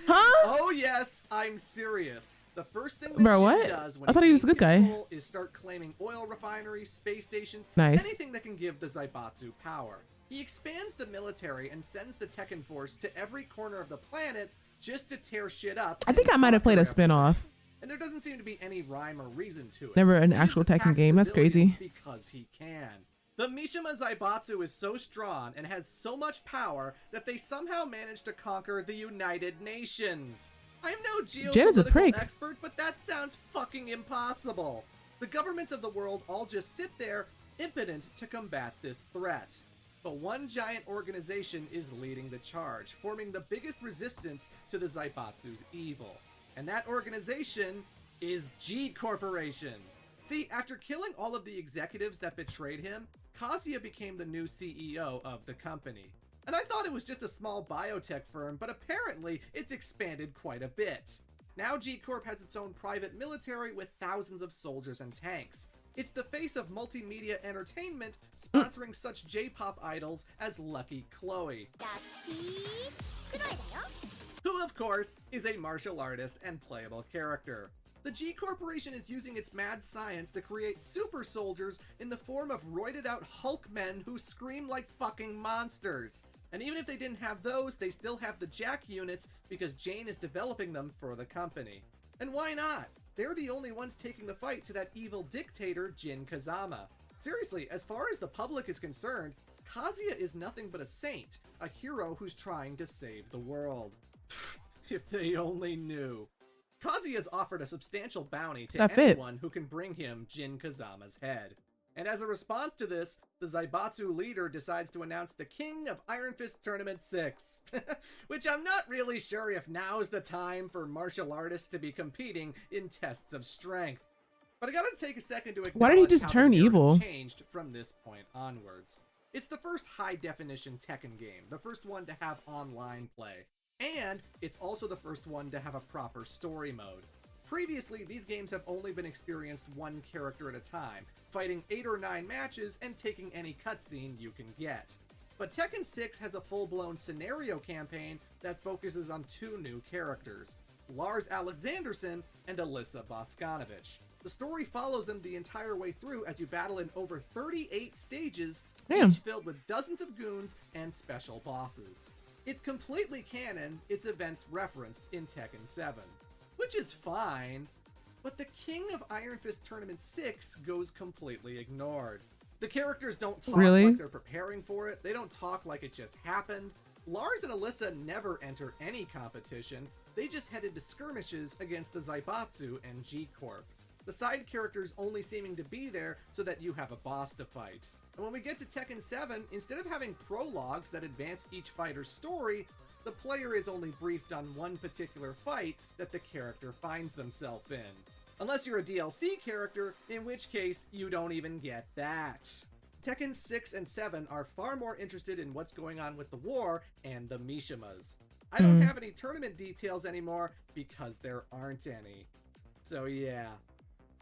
Huh? Oh yes, I'm serious. The first thing that Bro, Jin what? does when I thought he was a gains good guy. control is start claiming oil refineries, space stations, Nice. anything that can give the Zaibatsu power. He expands the military and sends the Tekken Force to every corner of the planet just to tear shit up. I think I might have played a spin-off. And there doesn't seem to be any rhyme or reason to it. Never an He actual just Tekken attacks game. That's civilians crazy. because he can. The Mishima Zaibatsu is so strong and has so much power that they somehow managed to conquer the United Nations. I'm no Janet's a prick. geopolitical expert, but that sounds fucking impossible. The governments of the world all just sit there, impotent to combat this threat. But one giant organization is leading the charge, forming the biggest resistance to the Zaibatsu's evil. And that organization is G Corporation. See, after killing all of the executives that betrayed him, Kazuya became the new CEO of the company. And I thought it was just a small biotech firm, but apparently it's expanded quite a bit. Now G Corp has its own private military with thousands of soldiers and tanks. It's the face of multimedia entertainment, sponsoring such J-pop idols as Lucky Chloe, who of course is a martial artist and playable character. The G Corporation is using its mad science to create super soldiers in the form of roided out Hulk men who scream like fucking monsters. And even if they didn't have those, they still have the Jack units because Jane is developing them for the company. And why not? They're the only ones taking the fight to that evil dictator, Jin Kazama. Seriously, as far as the public is concerned, Kazuya is nothing but a saint, a hero who's trying to save the world. If they only knew. Kazuya's offered a substantial bounty to anyone who can bring him Jin Kazama's head. And as a response to this, the Zaibatsu leader decides to announce the King of Iron Fist Tournament 6. Which I'm not really sure if now's the time for martial artists to be competing in tests of strength. But I gotta take a second to acknowledge Why did he just how turn the narrative evil? changed from this point onwards. It's the first high-definition Tekken game, the first one to have online play. And it's also the first one to have a proper story mode. Previously, these games have only been experienced one character at a time, fighting 8 or 9 matches and taking any cutscene you can get. But Tekken 6 has a full-blown scenario campaign that focuses on 2 new characters, Lars Alexanderson and Alyssa Boskanovich. The story follows them the entire way through as you battle in over 38 stages, each filled with dozens of goons and special bosses. It's completely canon, its events referenced in Tekken 7. Which is fine, but the King of Iron Fist Tournament 6 goes completely ignored. The characters don't talk like they're preparing for it, they don't talk like it just happened. Lars and Alyssa never enter any competition, they just head into skirmishes against the Zaibatsu and G Corp. The side characters only seeming to be there so that you have a boss to fight. And when we get to Tekken 7, instead of having prologues that advance each fighter's story, the player is only briefed on one particular fight that the character finds themselves in. Unless you're a DLC character, in which case you don't even get that. Tekken 6 and 7 are far more interested in what's going on with the war and the Mishimas. I don't have any tournament details anymore because there aren't any. So yeah.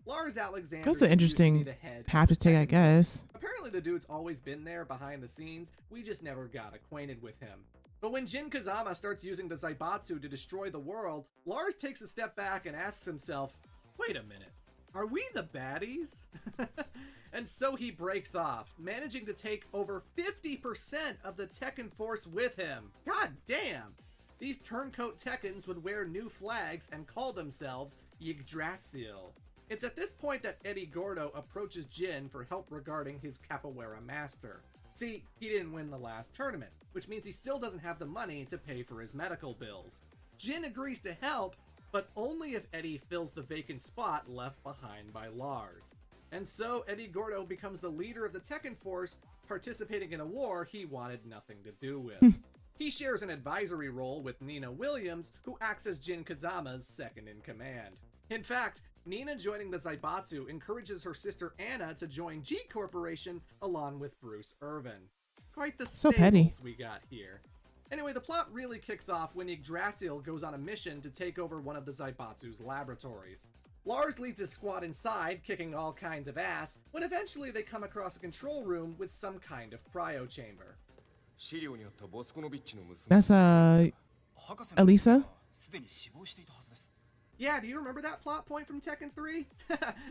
Lars Alexander. That's an interesting path to take, I guess. Apparently the dude's always been there behind the scenes, we just never got acquainted with him. But when Jin Kazama starts using the Zaibatsu to destroy the world, Lars takes a step back and asks himself, wait a minute, are we the baddies? And so he breaks off, managing to take over 50% of the Tekken force with him. God damn! These turncoat Tekkens would wear new flags and call themselves Yggdrasil. It's at this point that Eddie Gordo approaches Jin for help regarding his capoeira master. See, he didn't win the last tournament, which means he still doesn't have the money to pay for his medical bills. Jin agrees to help, but only if Eddie fills the vacant spot left behind by Lars. And so Eddie Gordo becomes the leader of the Tekken Force, participating in a war he wanted nothing to do with. He shares an advisory role with Nina Williams, who acts as Jin Kazama's second in command. In fact, Nina joining the Zaibatsu encourages her sister Anna to join G Corporation along with Bruce Irvin. Quite the so petty we got here. Anyway, the plot really kicks off when Yggdrasil goes on a mission to take over one of the Zaibatsu's laboratories. Lars leads his squad inside, kicking all kinds of ass, when eventually they come across a control room with some kind of cryo chamber. That's Elisa. Yeah, do you remember that plot point from Tekken 3?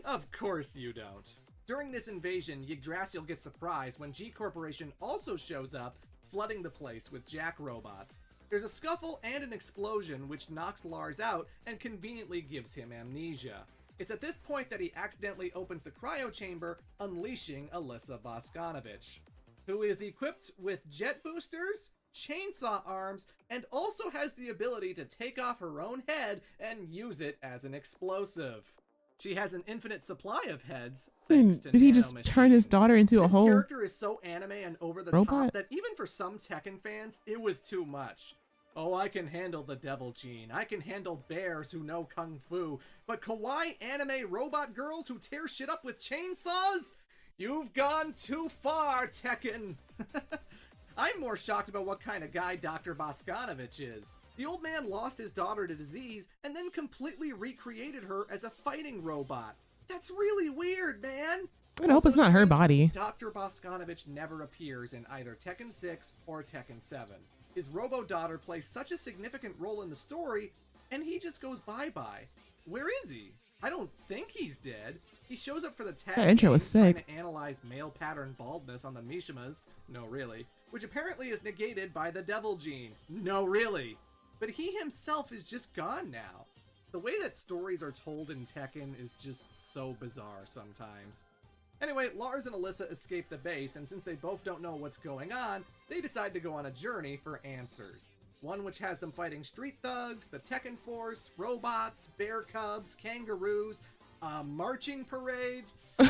Of course you don't. During this invasion, Yggdrasil gets surprised when G Corporation also shows up, flooding the place with Jack robots. There's a scuffle and an explosion which knocks Lars out and conveniently gives him amnesia. It's at this point that he accidentally opens the cryo chamber, unleashing Alyssa Voskanovich, who is equipped with jet boosters, chainsaw arms, and also has the ability to take off her own head and use it as an explosive. She has an infinite supply of heads. Did he just turn his daughter into a whole character is so anime and over the robot? top that even for some Tekken fans, it was too much. Oh, I can handle the Devil Gene. I can handle bears who know Kung Fu. But kawaii anime robot girls who tear shit up with chainsaws? You've gone too far, Tekken. I'm more shocked about what kind of guy Dr. Voskanovich is. The old man lost his daughter to disease and then completely recreated her as a fighting robot. That's really weird, man. I hope it's not her body. Dr. Voskanovich never appears in either Tekken 6 or Tekken 7. His robo-daughter plays such a significant role in the story, and he just goes bye-bye. Where is he? I don't think he's dead. He shows up for the tag That intro was trying sick. to analyze male pattern baldness on the Mishimas. No, really. Which apparently is negated by the Devil Gene. No, really. But he himself is just gone now. The way that stories are told in Tekken is just so bizarre sometimes. Anyway, Lars and Alyssa escape the base, and since they both don't know what's going on, they decide to go on a journey for answers. One which has them fighting street thugs, the Tekken Force, robots, bear cubs, kangaroos, a marching parade,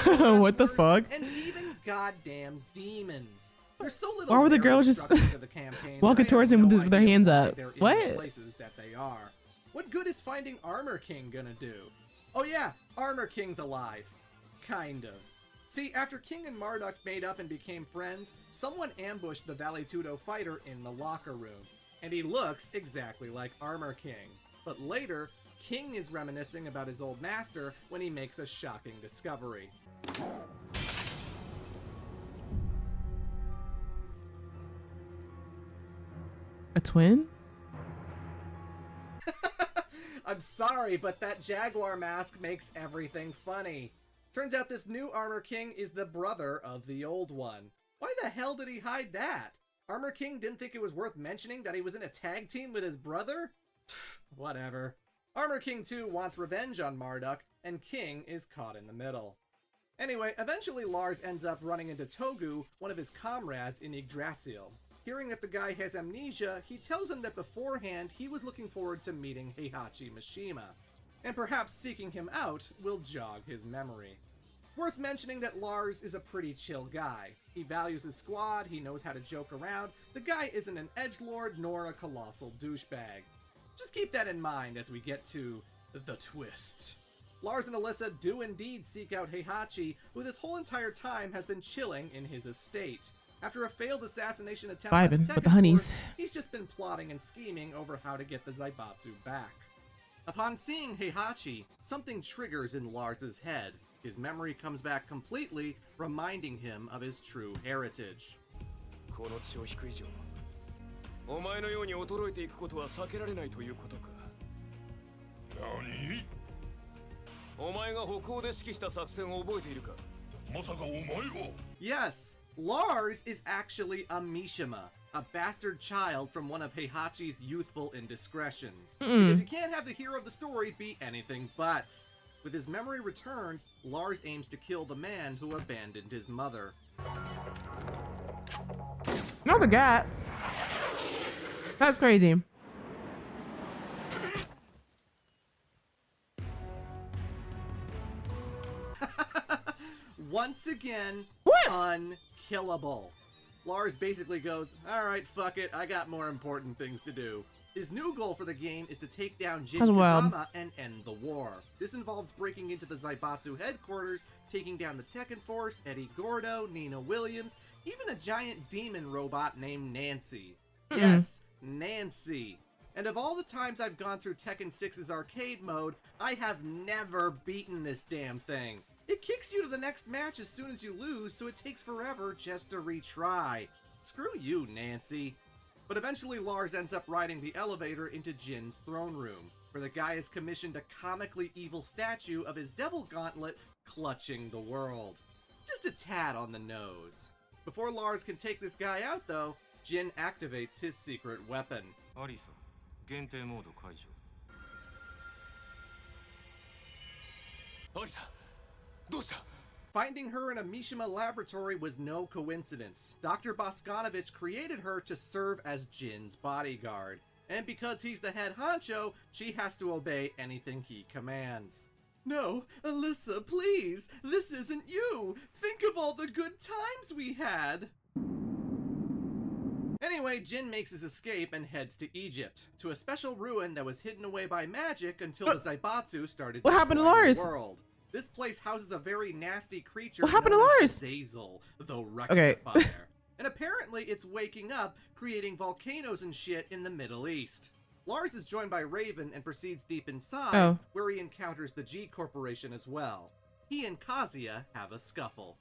what the fuck? and even goddamn demons. There's so little. Why were the girls just walking towards him with their hands up? What? Places that they are. What good is finding Armor King gonna do? Oh yeah, Armor King's alive. Kind of. See, after King and Marduk made up and became friends, someone ambushed the Vale Tudo fighter in the locker room. And he looks exactly like Armor King. But later, King is reminiscing about his old master when he makes a shocking discovery. A twin? I'm sorry, but that jaguar mask makes everything funny. Turns out this new Armor King is the brother of the old one. Why the hell did he hide that? Armor King didn't think it was worth mentioning that he was in a tag team with his brother? Whatever. Armor King 2 wants revenge on Marduk, and King is caught in the middle. Anyway, eventually Lars ends up running into Togu, one of his comrades in Yggdrasil. Hearing that the guy has amnesia, he tells him that beforehand he was looking forward to meeting Heihachi Mishima, and perhaps seeking him out will jog his memory. Worth mentioning that Lars is a pretty chill guy. He values his squad, he knows how to joke around, the guy isn't an edgelord nor a colossal douchebag. Just keep that in mind as we get to the twist. Lars and Alyssa do indeed seek out Heihachi, who this whole entire time has been chilling in his estate. After a failed assassination attempt by the Tekken honeys. Force, he's just been plotting and scheming over how to get the Zaibatsu back. Upon seeing Heihachi, something triggers in Lars's head. His memory comes back completely, reminding him of his true heritage. Yes, Lars is actually a Mishima, a bastard child from one of Heihachi's youthful indiscretions. Because he can't have the hero of the story be anything but. With his memory returned, Lars aims to kill the man who abandoned his mother. Not the guy. That's crazy. once again What? unkillable. Lars basically goes, alright, fuck it, I got more important things to do. His new goal for the game is to take down Jin Kazama and end the war. This involves breaking into the Zaibatsu headquarters, taking down the Tekken Force, Eddie Gordo, Nina Williams, even a giant demon robot named Nancy. Yes, Nancy. And of all the times I've gone through Tekken 6's arcade mode, I have never beaten this damn thing. It kicks you to the next match as soon as you lose, so it takes forever just to retry. Screw you, Nancy. But eventually Lars ends up riding the elevator into Jin's throne room, where the guy has commissioned a comically evil statue of his devil gauntlet clutching the world. Just a tad on the nose. Before Lars can take this guy out though, Jin activates his secret weapon. Arisa, 限定モード解除。Arisa, どうした? Finding her in a Mishima laboratory was no coincidence. Dr. Boskanovich created her to serve as Jin's bodyguard. And because he's the head honcho, she has to obey anything he commands. No, Alyssa, please! This isn't you! Think of all the good times we had! Anyway, Jin makes his escape and heads to Egypt, to a special ruin that was hidden away by magic until the Zaibatsu started what happened to Lars? The world. This place houses a very nasty creature what happened to known Lars? as Zazel, the rectifier. Okay. And apparently it's waking up, creating volcanoes and shit in the Middle East. Lars is joined by Raven and proceeds deep inside, where he encounters the G Corporation as well. He and Kazuya have a scuffle.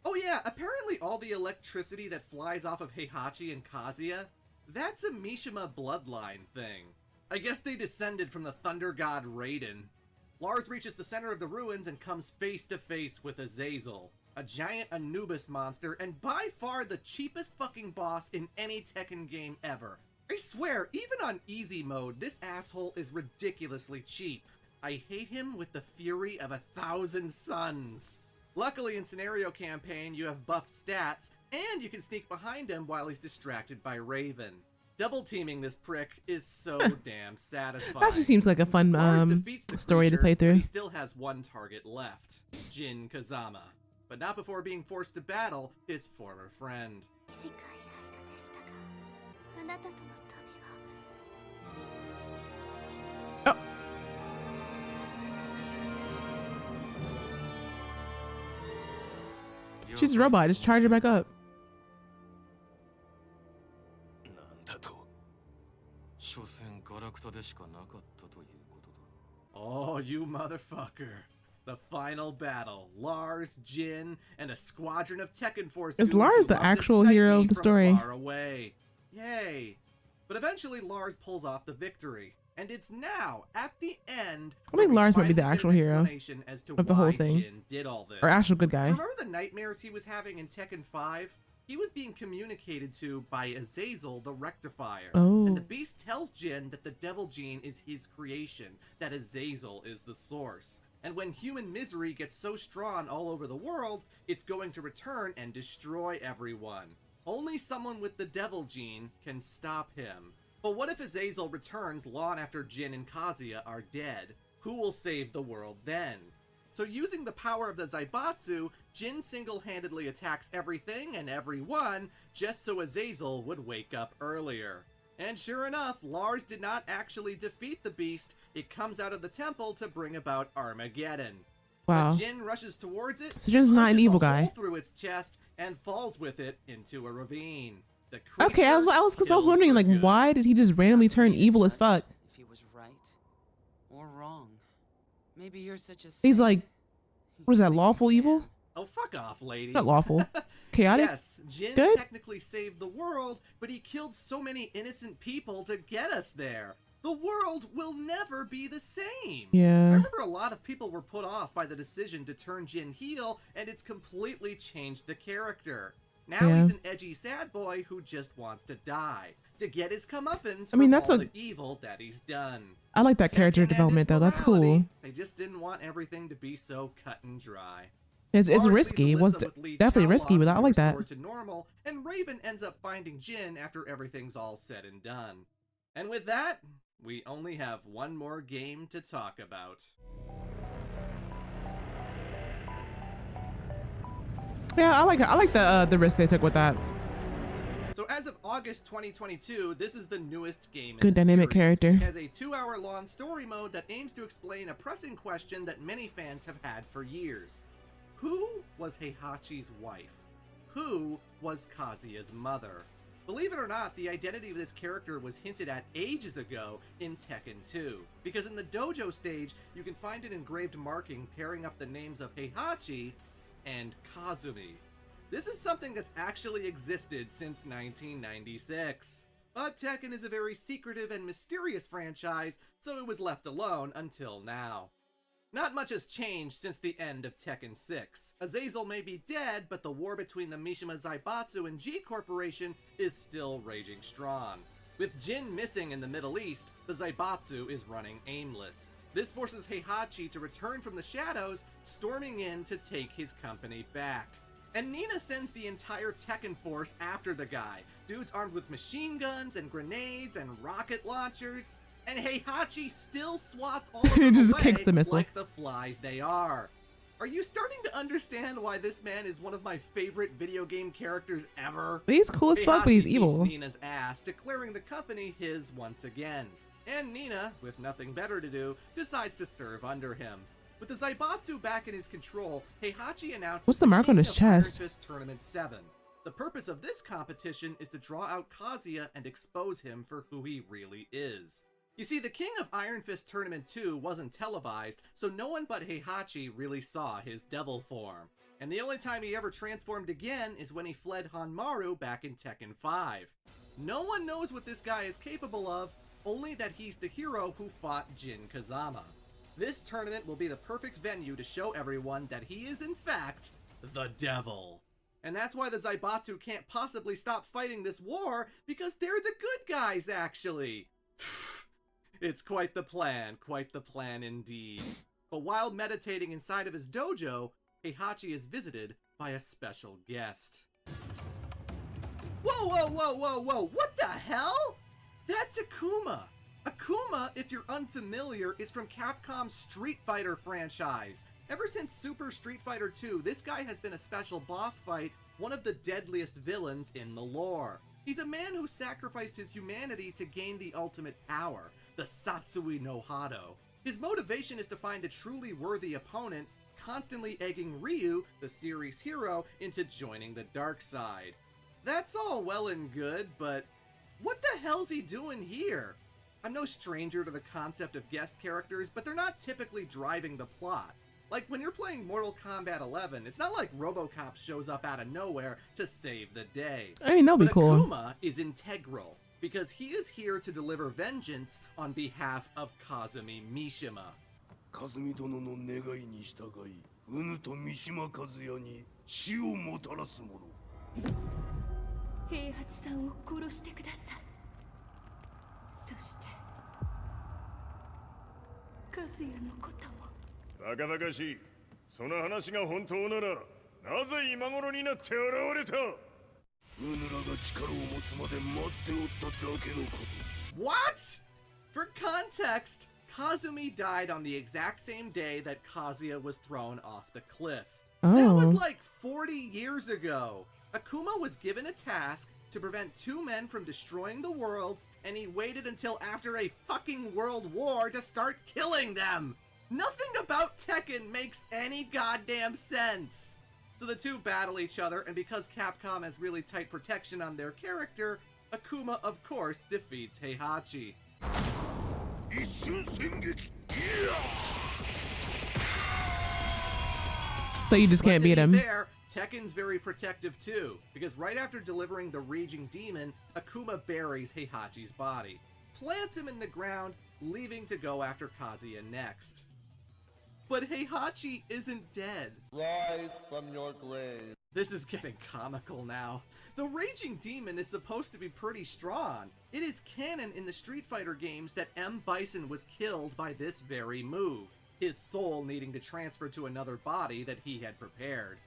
Oh yeah, apparently all the electricity that flies off of Heihachi and Kazuya, that's a Mishima bloodline thing. I guess they descended from the thunder god Raiden. Lars reaches the center of the ruins and comes face to face with Azazel, a giant Anubis monster and by far the cheapest fucking boss in any Tekken game ever. I swear, even on easy mode, this asshole is ridiculously cheap. I hate him with the fury of 1,000 suns. Luckily in Scenario Campaign, you have buffed stats, and you can sneak behind him while he's distracted by Raven. Double teaming this prick is so damn satisfying. That just seems like a fun story to play through. He still has one target left, Jin Kazama, but not before being forced to battle his former friend. Oh. She's a robot. Just charge her back up. Oh, you motherfucker. The final battle. Lars, Jin, and a squadron of Tekken Force. Is Lars the actual hero of the story? Far away. Yay. But eventually Lars pulls off the victory. And it's now, at the end, I think Lars might be the actual hero of the whole thing. Jin did all this. Or actual good guy. So remember the nightmares he was having in Tekken 5? He was being communicated to by Azazel, the Rectifier. Oh. And the Beast tells Jin that the Devil Gene is his creation, that Azazel is the source. And when human misery gets so strong all over the world, it's going to return and destroy everyone. Only someone with the Devil Gene can stop him. But what if Azazel returns long after Jin and Kazuya are dead? Who will save the world then? So using the power of the Zaibatsu, Jin single-handedly attacks everything and everyone just so Azazel would wake up earlier. And sure enough, Lars did not actually defeat the beast. It comes out of the temple to bring about Armageddon. Wow. But Jin rushes towards it, so Jin's not an evil guy. Through its chest and falls with it into a ravine. Okay, I was wondering, like, why did he just randomly turn evil as fuck? If he was right or wrong. Maybe you're such a He's like, what is that, lawful evil? Oh, fuck off, lady. Not lawful. Chaotic? Yes, Jin Good? technically saved the world, but he killed so many innocent people to get us there. The world will never be the same. Yeah. I remember a lot of people were put off by the decision to turn Jin heel, and it's completely changed the character. Now he's an edgy sad boy who just wants to die, to get his comeuppance for all the evil that he's done. I like that character development though, that's cool. They just didn't want everything to be so cut and dry. It's risky, it was definitely risky, but I like that. To normal, and Raven ends up finding Jin after everything's all said and done. And with that, we only have one more game to talk about. Yeah, I like the risk they took with that. So as of August 2022, this is the newest game in Good the dynamic series. character. It has a 2-hour-long story mode that aims to explain a pressing question that many fans have had for years. Who was Heihachi's wife? Who was Kazuya's mother? Believe it or not, the identity of this character was hinted at ages ago in Tekken 2, because in the dojo stage, you can find an engraved marking pairing up the names of Heihachi and Kazumi. This is something that's actually existed since 1996. But Tekken is a very secretive and mysterious franchise, so it was left alone until now. Not much has changed since the end of Tekken 6. Azazel may be dead, but the war between the Mishima Zaibatsu and G Corporation is still raging strong. With Jin missing in the Middle East, the Zaibatsu is running aimless. This forces Heihachi to return from the shadows, storming in to take his company back. And Nina sends the entire Tekken force after the guy, dudes armed with machine guns and grenades and rocket launchers, and Heihachi still swats all of them just away kicks the missile like the flies they are. Are you starting to understand why this man is one of my favorite video game characters ever? He's cool as fuck, but he's Heihachi evil. beats Nina's ass, declaring the company his once again. And Nina, with nothing better to do, decides to serve under him. With the Zaibatsu back in his control, Heihachi announces What's the mark on his chest? Iron Fist Tournament 7. The purpose of this competition is to draw out Kazuya and expose him for who he really is. You see, the King of Iron Fist Tournament 2 wasn't televised, so no one but Heihachi really saw his devil form. And the only time he ever transformed again is when he fled Hanmaru back in Tekken 5. No one knows what this guy is capable of, only that he's the hero who fought Jin Kazama. This tournament will be the perfect venue to show everyone that he is in fact the devil. And that's why the Zaibatsu can't possibly stop fighting this war, because they're the good guys, actually. It's quite the plan indeed. But while meditating inside of his dojo, Heihachi is visited by a special guest. Whoa, whoa, whoa, whoa, whoa, what the hell? That's Akuma! Akuma, if you're unfamiliar, is from Capcom's Street Fighter franchise. Ever since Super Street Fighter 2, this guy has been a special boss fight, one of the deadliest villains in the lore. He's a man who sacrificed his humanity to gain the ultimate power, the Satsui no Hado. His motivation is to find a truly worthy opponent, constantly egging Ryu, the series hero, into joining the dark side. That's all well and good, but what the hell's he doing here? I'm no stranger to the concept of guest characters, but they're not typically driving the plot. Like, when you're playing Mortal Kombat 11, it's not like RoboCop shows up out of nowhere to save the day. I mean, that'll be cool. Akuma is integral, because he is here to deliver vengeance on behalf of Kazumi Mishima. Kazumi dono no negai ni shitagai, Unu to Mishima Kazuya ni shi o motarasu mono. 平八さんを殺してください。そして和也のことも。バカバカしい。その話が本当なら、なぜ今頃になって現れた？うぬらが力を持つまで待っておっただけのこと。What? For context, Kazumi died on the exact same day that Kazuya was thrown off the cliff. That was like 40 years ago. Akuma was given a task to prevent two men from destroying the world, and he waited until after a fucking world war to start killing them! Nothing about Tekken makes any goddamn sense! So the two battle each other, and because Capcom has really tight protection on their character, Akuma of course defeats Heihachi. So you just can't beat him. Fair, Tekken's very protective too, because right after delivering the Raging Demon, Akuma buries Heihachi's body, plants him in the ground, leaving to go after Kazuya next. But Heihachi isn't dead. Rise from your grave. This is getting comical now. The Raging Demon is supposed to be pretty strong. It is canon in the Street Fighter games that M. Bison was killed by this very move, his soul needing to transfer to another body that he had prepared.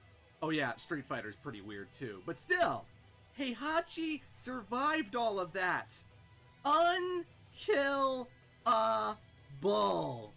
Oh yeah, Street Fighter's pretty weird too, but still, Heihachi survived all of that. Unkillable. bull.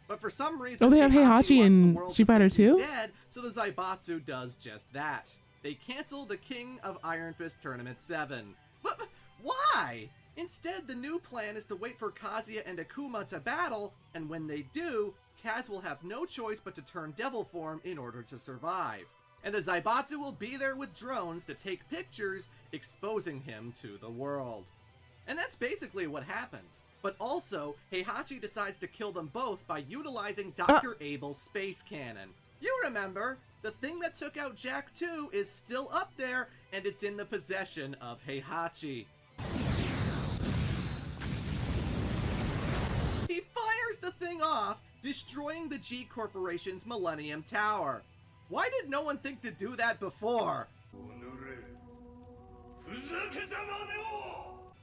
But for some reason, Oh, they have Heihachi Heihachi wants the in world Street to Fighter think he's 2? dead, so the Zaibatsu does just that. They cancel the King of Iron Fist Tournament 7. But why? Instead, the new plan is to wait for Kazuya and Akuma to battle, and when they do, Kaz will have no choice but to turn devil form in order to survive. And the Zaibatsu will be there with drones to take pictures, exposing him to the world. And that's basically what happens. But also, Heihachi decides to kill them both by utilizing Dr. Abel's space cannon. You remember, the thing that took out Jack 2 is still up there, and it's in the possession of Heihachi. He fires the thing off, destroying the G Corporation's Millennium Tower. Why did no one think to do that before?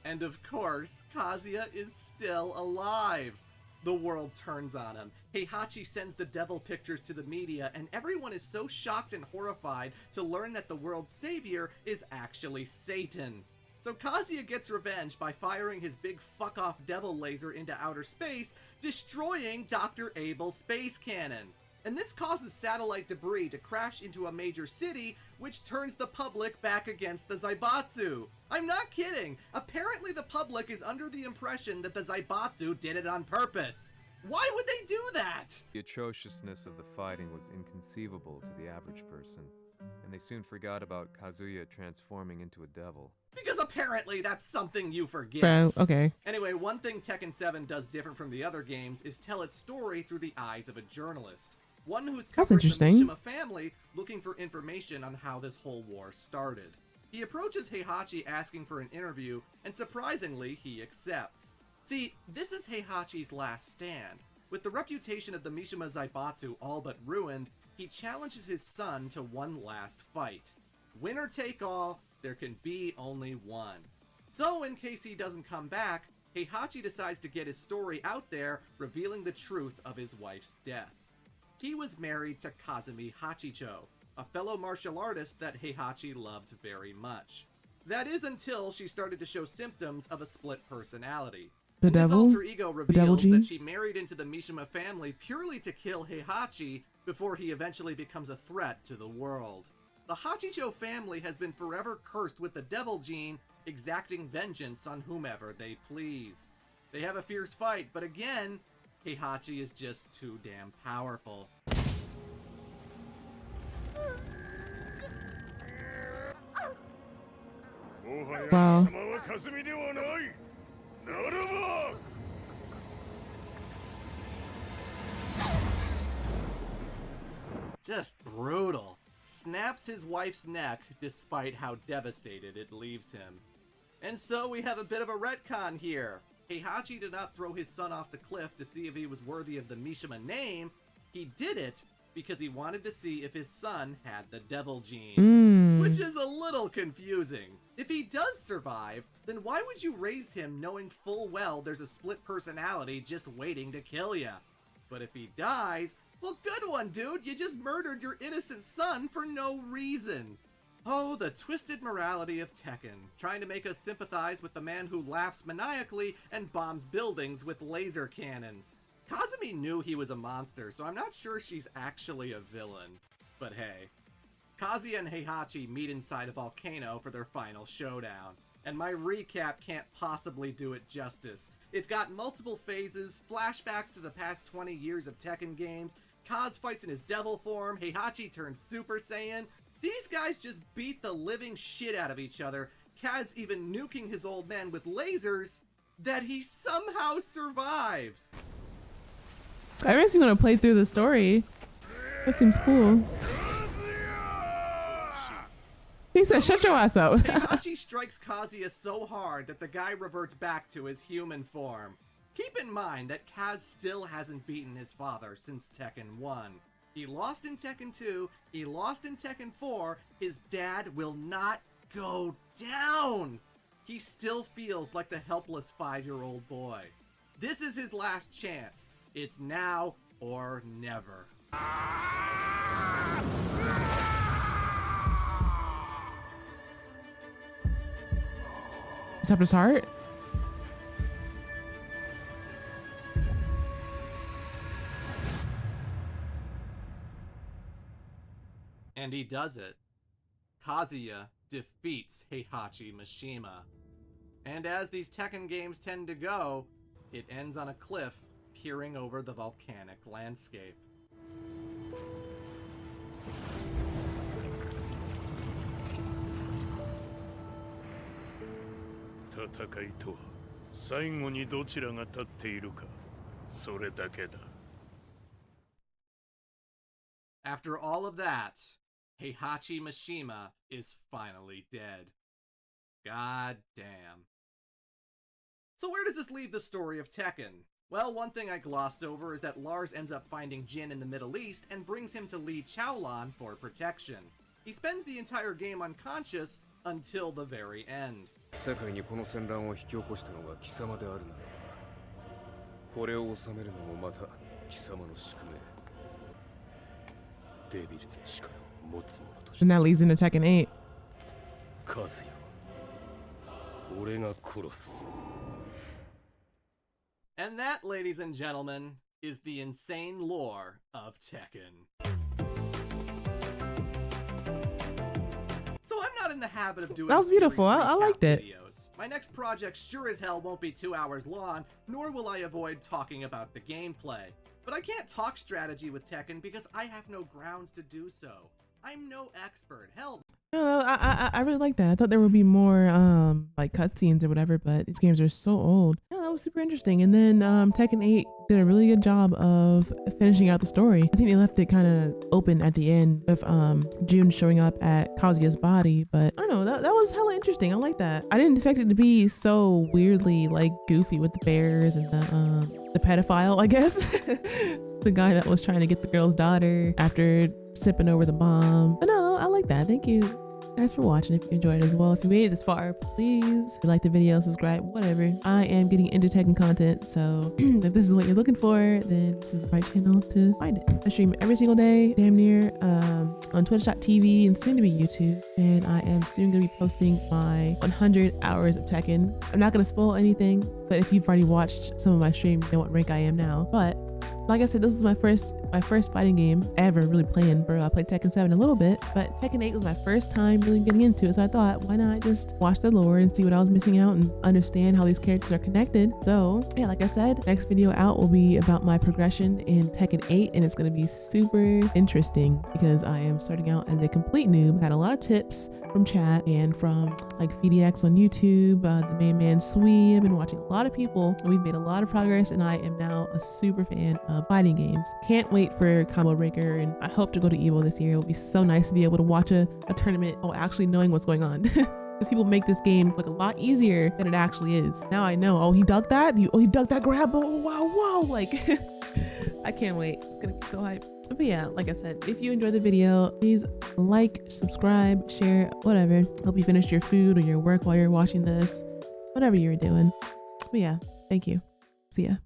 And of course, Kazuya is still alive. The world turns on him. Heihachi sends the devil pictures to the media, and everyone is so shocked and horrified to learn that the world's savior is actually Satan. So Kazuya gets revenge by firing his big fuck-off devil laser into outer space, destroying Dr. Abel's space cannon. And this causes satellite debris to crash into a major city, which turns the public back against the Zaibatsu. I'm not kidding. Apparently the public is under the impression that the Zaibatsu did it on purpose. Why would they do that? The atrociousness of the fighting was inconceivable to the average person, and they soon forgot about Kazuya transforming into a devil. Because apparently that's something you forget. Bro, okay. Anyway, one thing Tekken 7 does different from the other games is tell its story through the eyes of a journalist. One who's covered the Mishima family, looking for information on how this whole war started. He approaches Heihachi asking for an interview, and surprisingly, he accepts. See, this is Heihachi's last stand. With the reputation of the Mishima Zaibatsu all but ruined, he challenges his son to one last fight. Winner take all, there can be only one. So, in case he doesn't come back, Heihachi decides to get his story out there, revealing the truth of his wife's death. He was married to Kazumi Hachicho, a fellow martial artist that Heihachi loved very much. That is until she started to show symptoms of a split personality. The devil? His alter ego reveals that she married into the Mishima family purely to kill Heihachi before he eventually becomes a threat to the world. The Hachicho family has been forever cursed with the devil gene, exacting vengeance on whomever they please. They have a fierce fight, but again, Heihachi is just too damn powerful. Wow. Just brutal. Snaps his wife's neck despite how devastated it leaves him. And so we have a bit of a retcon here. Heihachi did not throw his son off the cliff to see if he was worthy of the Mishima name. He did it because he wanted to see if his son had the devil gene. Which is a little confusing. If he does survive, then why would you raise him knowing full well there's a split personality just waiting to kill ya? But if he dies, well, good one, dude. You just murdered your innocent son for no reason. Oh, the twisted morality of Tekken, trying to make us sympathize with the man who laughs maniacally and bombs buildings with laser cannons. Kazumi knew he was a monster, so I'm not sure she's actually a villain. But hey. Kazuya and Heihachi meet inside a volcano for their final showdown. And my recap can't possibly do it justice. It's got multiple phases, flashbacks to the past 20 years of Tekken games, Kaz fights in his devil form, Heihachi turns Super Saiyan. These guys just beat the living shit out of each other, Kaz even nuking his old man with lasers, that he somehow survives. I guess you want to play through the story. That seems cool. He said, shut your ass up. Heihachi strikes Kazuya so hard that the guy reverts back to his human form. Keep in mind that Kaz still hasn't beaten his father since Tekken 1. He lost in Tekken 2, he lost in Tekken 4, his dad will not go down! He still feels like the helpless 5-year-old boy. This is his last chance. It's now or never. It's up to start? And he does it. Kazuya defeats Heihachi Mishima. And as these Tekken games tend to go, it ends on a cliff peering over the volcanic landscape. After all of that, Heihachi Mishima is finally dead. God damn. So where does this leave the story of Tekken? Well, one thing I glossed over is that Lars ends up finding Jin in the Middle East and brings him to Li Chaolan for protection. He spends the entire game unconscious until the very end. And that leads into Tekken 8. And that, ladies and gentlemen, is the insane lore of Tekken. So I'm not in the habit of doing that was beautiful. I liked it. Videos. My next project sure as hell won't be 2 hours long, nor will I avoid talking about the gameplay. But I can't talk strategy with Tekken because I have no grounds to do so. I'm no expert. Hell. No, I really like that. I thought there would be more like cutscenes or whatever, but these games are so old. Yeah, that was super interesting. And then Tekken 8 did a really good job of finishing out the story. I think they left it kind of open at the end with June showing up at Kazuya's body, but I don't know, that was hella interesting. I like that. I didn't expect it to be so weirdly like goofy with the bears and the pedophile, I guess. The guy that was trying to get the girl's daughter after sipping over the bomb. But no, I like that. Thank you guys for watching. If you enjoyed it as well, if you made it this far, please like the video, subscribe, whatever. I am getting into Tekken content, so if this is what you're looking for, then this is the right channel to find it. I stream every single day, damn near, on twitch.tv and soon to be YouTube. And I am soon going to be posting my 100 hours of Tekken. I'm not going to spoil anything, but if you've already watched some of my stream, you know what rank I am now. But like I said, this is my first fighting game ever really playing, bro. I played Tekken 7 a little bit, but Tekken 8 was my first time really getting into it. So I thought, why not just watch the lore and see what I was missing out and understand how these characters are connected. So yeah, like I said, next video out will be about my progression in Tekken 8, and it's going to be super interesting because I am starting out as a complete noob. I had a lot of tips from chat and from like VDX on YouTube, the main man Sui. I've been watching a lot of people and we've made a lot of progress, and I am now a super fan of fighting games. Can't wait for Combo Breaker, and I hope to go to EVO this year. It would be so nice to be able to watch a tournament while actually knowing what's going on. Because people make this game look a lot easier than it actually is. Now I know, oh, he ducked that? He ducked that grab? Oh, wow, like, I can't wait. It's gonna be so hype. But yeah, like I said, if you enjoyed the video, please like, subscribe, share, whatever. Hope you finished your food or your work while you're watching this, whatever you're doing. But yeah, thank you. See ya.